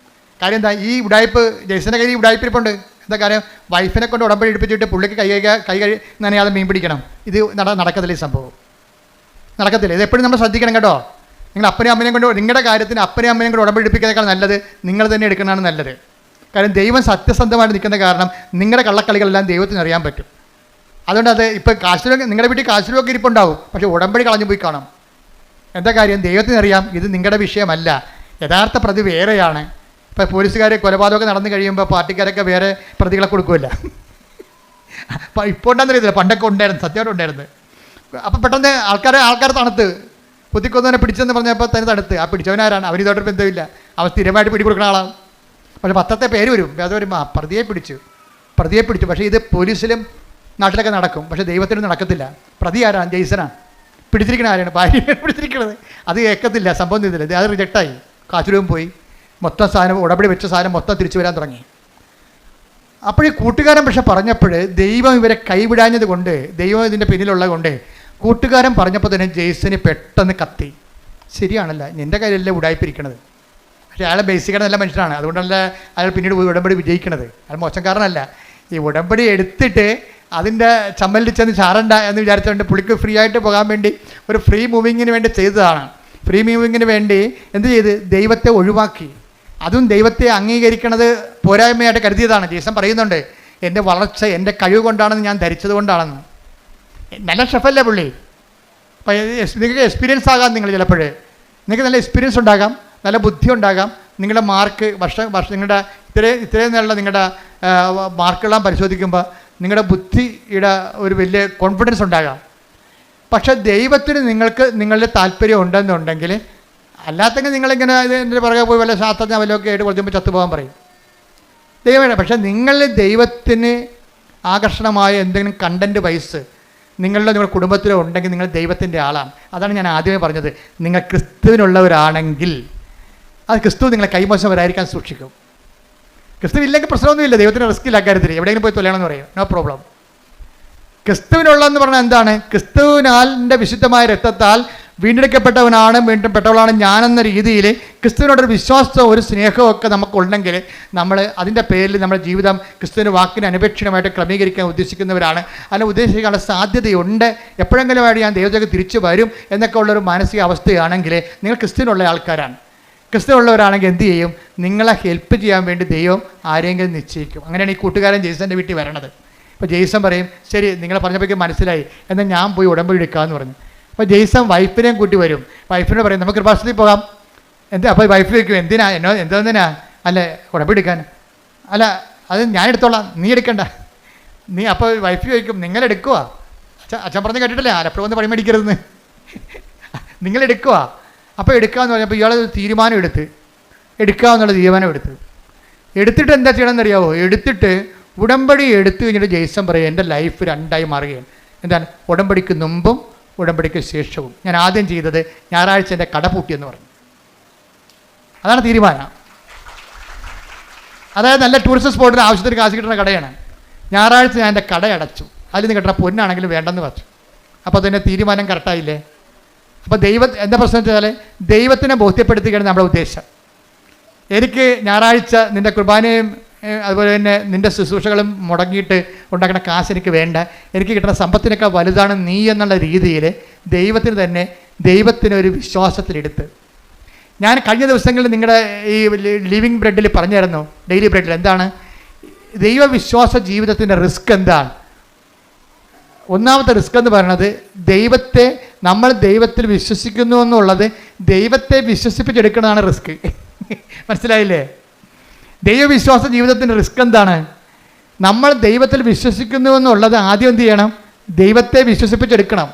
കാര്യം എന്താ? ഈ ഉടായ്പ് ജെയ്സൻ്റെ കയ്യിൽ ഈ ഉടായ്പിരിപ്പുണ്ട്. എന്താ കാര്യം? വൈഫിനെ കൊണ്ട് ഉടമ്പടി എടുപ്പിച്ചിട്ട് പുള്ളിക്ക് കൈ നനയാതെ മീൻ പിടിക്കണം. ഇത് നടക്കത്തില്ല. ഈ സംഭവം നടക്കത്തില്ല. ഇത് എപ്പോഴും നമ്മൾ ശ്രദ്ധിക്കണം കേട്ടോ. നിങ്ങൾ അപ്പനെയും അമ്മനെയും കൊണ്ട് നിങ്ങളുടെ കാര്യത്തിന് അപ്പനെയും അമ്മനെയും കൊണ്ട് ഉടമ്പടി എടുപ്പിക്കുന്നതിനേക്കാൾ നല്ലത് നിങ്ങൾ തന്നെ എടുക്കുന്നതാണ് നല്ലത്. കാരണം ദൈവം സത്യസന്ധമായിട്ട് നിൽക്കുന്ന കാരണം നിങ്ങളുടെ കള്ളക്കളികളെല്ലാം ദൈവത്തിന് അറിയാൻ പറ്റും. അതുകൊണ്ട് അത് ഇപ്പോൾ കാശുരൂപ നിങ്ങളുടെ വീട്ടിൽ കാശുരൂപൊക്കെ ഇരിപ്പുണ്ടാവും, പക്ഷേ ഉടമ്പടി കളഞ്ഞു പോയി കാണാം. എന്താ കാര്യം? ദൈവത്തിനറിയാം ഇത് നിങ്ങളുടെ വിഷയമല്ല, യഥാർത്ഥ പ്രതി വേറെയാണ്. ഇപ്പോൾ പോലീസുകാർ കൊലപാതകമൊക്കെ നടന്നു കഴിയുമ്പോൾ പാർട്ടിക്കാരൊക്കെ വേറെ പ്രതികളെ കൊടുക്കില്ല. അപ്പോൾ ഇപ്പോൾ ഉണ്ടെന്നറിയത്തില്ല, പണ്ടൊക്കെ ഉണ്ടായിരുന്നു, സത്യമായിട്ട് ഉണ്ടായിരുന്നു. അപ്പോൾ പെട്ടെന്ന് ആൾക്കാർ തണുത്ത് കുത്തിക്കൊന്നവനെ പിടിച്ചെന്ന് പറഞ്ഞപ്പോൾ തന്നെ തണുത്ത്. ആ പിടിച്ചവനാരാണ്? അവനിതോട്ടൊരു ബന്ധമില്ല, അവൻ സ്ഥിരമായിട്ട് പിടികൊടുക്കുന്ന ആളാണ്. പക്ഷേ പത്രത്തെ പേര് വരും, അത് വരുമ്പോൾ പ്രതിയെ പിടിച്ചു. പക്ഷേ ഇത് പോലീസിലും നാട്ടിലൊക്കെ നടക്കും, പക്ഷേ ദൈവത്തിനും നടക്കത്തില്ല. പ്രതി ആരാണ്? ജെയ്സനാണ്. പിടിച്ചിരിക്കണ ആരാണ്? ഭാര്യയാണ് പിടിച്ചിരിക്കുന്നത്. അത് കേൾക്കത്തില്ല, സംഭവം ചെയ്തില്ല. അത് റിജക്റ്റായി. കാശുരൂപം പോയി. മൊത്തം സാധനം ഉടമ്പടി വെച്ച സാധനം മൊത്തം തിരിച്ചു വരാൻ തുടങ്ങി. അപ്പോൾ ഈ കൂട്ടുകാരൻ പക്ഷെ പറഞ്ഞപ്പോൾ ദൈവം ഇവരെ കൈവിടാഞ്ഞത് കൊണ്ട്, ദൈവം ഇതിൻ്റെ പിന്നിലുള്ളത് കൊണ്ട് കൂട്ടുകാരൻ പറഞ്ഞപ്പോൾ തന്നെ ജെയ്സന് പെട്ടെന്ന് കത്തി. ശരിയാണല്ല, എൻ്റെ കയ്യിലല്ലേ ഉടായിപ്പിരിക്കണത്. പക്ഷേ അയാളെ ബേസിക്കാണ് നല്ല മനുഷ്യനാണ്, അതുകൊണ്ടല്ല അയാൾ പിന്നീട് ഉടമ്പടി വിജയിക്കണത്. അയാൾ മോശക്കാരനല്ല. ഈ ഉടമ്പടി എടുത്തിട്ട് അതിൻ്റെ ചമ്മലിൽ ചെന്ന് ചാറണ്ട എന്ന് വിചാരിച്ചുകൊണ്ട് പുള്ളിക്ക് ഫ്രീ ആയിട്ട് പോകാൻ വേണ്ടി ഒരു ഫ്രീ മൂവിങ്ങിന് വേണ്ടി ചെയ്തതാണ്. ഫ്രീ മൂവിങ്ങിന് വേണ്ടി എന്ത് ചെയ്ത്? ദൈവത്തെ ഒഴിവാക്കി. അതും ദൈവത്തെ അംഗീകരിക്കണത് പോരായ്മയായിട്ട് കരുതിയതാണ്. ജെയ്സൺ പറയുന്നുണ്ട്, എൻ്റെ വളർച്ച എൻ്റെ കഴിവ് കൊണ്ടാണെന്ന് ഞാൻ ധരിച്ചത് കൊണ്ടാണെന്ന്. നല്ല ഷെഫല്ലേ പുള്ളി. അപ്പം നിങ്ങൾക്ക് എക്സ്പീരിയൻസ് ആകാം. നിങ്ങൾ ചിലപ്പോൾ നിങ്ങൾക്ക് നല്ല എക്സ്പീരിയൻസ് ഉണ്ടാകാം, നല്ല ബുദ്ധി ഉണ്ടാകാം. നിങ്ങളുടെ മാർക്ക് വർഷം നിങ്ങളുടെ ഇത്രയും നല്ല നിങ്ങളുടെ മാർക്കെല്ലാം പരിശോധിക്കുമ്പോൾ നിങ്ങളുടെ ബുദ്ധിയുടെ ഒരു വലിയ കോൺഫിഡൻസ് ഉണ്ടാകാം. പക്ഷേ ദൈവത്തിന് നിങ്ങളുടെ താല്പര്യം ഉണ്ടെന്നുണ്ടെങ്കിൽ, അല്ലാത്തെങ്കിൽ നിങ്ങളിങ്ങനെ ഇതിൻ്റെ പുറകെ പോയി വല്ല ശാസ്ത്രജ്ഞ വല്ലതൊക്കെ ആയിട്ട് കുറച്ചുമ്പോൾ ചത്തുപോകാൻ പറയും. ദൈവമാണ്. പക്ഷേ നിങ്ങളിൽ ദൈവത്തിന് ആകർഷണമായ എന്തെങ്കിലും കണ്ടൻറ്റ് വൈസ് നിങ്ങളുടെ കുടുംബത്തിലോ ഉണ്ടെങ്കിൽ നിങ്ങൾ ദൈവത്തിൻ്റെ ആളാണ്. അതാണ് ഞാൻ ആദ്യമേ പറഞ്ഞത്. നിങ്ങൾ ക്രിസ്തുവിനുള്ളവരാണെങ്കിൽ അത് ക്രിസ്തു നിങ്ങളെ കൈമോശം വരാതിരിക്കാൻ സൂക്ഷിക്കും. ക്രിസ്തു ഇല്ലെങ്കിൽ പ്രശ്നമൊന്നുമില്ല, ദൈവത്തിന് റിസ്ക് ഇല്ല കാര്യത്തിൽ. എവിടെയെങ്കിലും പോയി തൊല്ലണമെന്ന് പറയും, നോ പ്രോബ്ലം. ക്രിസ്തുവിനുള്ളതെന്ന് പറഞ്ഞാൽ എന്താണ്? ക്രിസ്തുവിനാലിൻ്റെ വിശുദ്ധമായ രക്തത്താൽ വീണ്ടെടുക്കപ്പെട്ടവനാണ്, വീണ്ടെടുക്കപ്പെട്ടവളാണ് ഞാനെന്ന രീതിയിൽ ക്രിസ്തുവിനോടൊരു വിശ്വാസവും ഒരു സ്നേഹവും ഒക്കെ നമുക്കുണ്ടെങ്കിൽ നമ്മൾ അതിൻ്റെ പേരിൽ നമ്മുടെ ജീവിതം ക്രിസ്തുവിൻ്റെ വാക്കിന് അനുപേക്ഷണമായിട്ട് ക്രമീകരിക്കാൻ ഉദ്ദേശിക്കുന്നവരാണ്. അല്ല, ഉദ്ദേശിക്കാനുള്ള സാധ്യതയുണ്ട്. എപ്പോഴെങ്കിലുമായിട്ട് ഞാൻ ദൈവത്തിലേക്ക് തിരിച്ചു വരും എന്നൊക്കെ ഉള്ളൊരു മാനസിക അവസ്ഥയാണെങ്കിൽ നിങ്ങൾ ക്രിസ്തുവിനുള്ള ആൾക്കാരാണ്. ക്രിസ്തുവുള്ളവരാണെങ്കിൽ എന്ത് ചെയ്യും? നിങ്ങളെ ഹെൽപ്പ് ചെയ്യാൻ വേണ്ടി ദൈവം ആരെങ്കിലും നിശ്ചയിക്കും. അങ്ങനെയാണ് ഈ കൂട്ടുകാരൻ ജെയ്സൻ്റെ വീട്ടിൽ വരണത്. അപ്പോൾ ജെയ്സൺ പറയും, ശരി നിങ്ങളെ പറഞ്ഞപ്പോഴേക്കും മനസ്സിലായി, എന്നാൽ ഞാൻ പോയി ഉടമ്പടി എടുക്കാമെന്ന് പറഞ്ഞു. അപ്പോൾ ജെയ്സൺ വൈഫിനെയും കൂട്ടി വരും. വൈഫിനോട് പറയും, നമുക്ക് കൃപാസനത്തിൽ പോകാം. അപ്പോൾ വൈഫ് ചോദിക്കും, എന്തിനാ അല്ലേ ഉടമ്പടി എടുക്കാൻ? അല്ല, അത് ഞാൻ എടുത്തോളാം, നീ എടുക്കണ്ട. അപ്പോൾ വൈഫ് ചോദിക്കും, നിങ്ങളെടുക്കുക? അച്ഛൻ പറഞ്ഞ് കേട്ടിട്ടില്ലേ, ആലപ്പുഴ വന്ന് പണി മേടിക്കരുതെന്ന്. നിങ്ങളെടുക്കുക. അപ്പോൾ എടുക്കാമെന്ന് പറഞ്ഞപ്പോൾ ഇയാൾ തീരുമാനം എടുക്കാമെന്നുള്ള തീരുമാനം എടുത്തിട്ട് എന്താ ചെയ്യണമെന്നറിയാവോ? എടുത്തിട്ട് ഉടമ്പടി എടുത്തു കഴിഞ്ഞിട്ട് ജെയ്സൺ പറയും, എൻ്റെ ലൈഫ് രണ്ടായി മാറുകയാണ്. എന്താണ്? ഉടമ്പടിക്ക് മുമ്പും ഉടമ്പടിക്ക് ശേഷവും. ഞാൻ ആദ്യം ചെയ്തത് ഞായറാഴ്ച എൻ്റെ കട പൂട്ടിയെന്ന് പറഞ്ഞു. അതാണ് തീരുമാനം. അതായത് നല്ല ടൂറിസ്റ്റ് സ്പോട്ടിന് ആവശ്യത്തിന് കാശ് കിട്ടുന്ന കടയാണ്. ഞായറാഴ്ച ഞാൻ എൻ്റെ കട അടച്ചു. അതിൽ നിന്ന് കിട്ടുന്ന പൊന്നാണെങ്കിലും വേണ്ടെന്ന് വെച്ചു. അപ്പോൾ അതിൻ്റെ തീരുമാനം കറക്റ്റായില്ലേ? അപ്പോൾ എന്താ പ്രശ്നം വെച്ചാൽ ദൈവത്തിനെ ബോധ്യപ്പെടുത്തുകയാണ് നമ്മുടെ ഉദ്ദേശം. എനിക്ക് ഞായറാഴ്ച നിൻ്റെ കുർബാനയും അതുപോലെ തന്നെ നിൻ്റെ ശുശ്രൂഷകളും മുടങ്ങിയിട്ട് ഉണ്ടാക്കുന്ന കാശ് എനിക്ക് വേണ്ട, എനിക്ക് കിട്ടുന്ന സമ്പത്തിനേക്കാൾ വലുതാണ് നീ എന്നുള്ള രീതിയിൽ ദൈവത്തിനൊരു വിശ്വാസത്തിലെടുത്ത്. ഞാൻ കഴിഞ്ഞ ദിവസങ്ങളിൽ നിങ്ങളുടെ ഈ ലിവിങ് ബ്രെഡിൽ പറഞ്ഞായിരുന്നു, ഡെയിലി ബ്രെഡിൽ എന്താണ് ദൈവവിശ്വാസ ജീവിതത്തിൻ്റെ റിസ്ക് എന്താണ്? ഒന്നാമത്തെ റിസ്ക് എന്ന് പറയുന്നത് നമ്മൾ ദൈവത്തിൽ വിശ്വസിക്കുന്നു എന്നുള്ളത് ദൈവത്തെ വിശ്വസിപ്പിച്ചെടുക്കുന്നതാണ് റിസ്ക്. മനസ്സിലായില്ലേ? ദൈവവിശ്വാസ ജീവിതത്തിൻ്റെ റിസ്ക് എന്താണ്? നമ്മൾ ദൈവത്തിൽ വിശ്വസിക്കുന്നു എന്നുള്ളത് ആദ്യം എന്ത് ചെയ്യണം? ദൈവത്തെ വിശ്വസിപ്പിച്ചെടുക്കണം.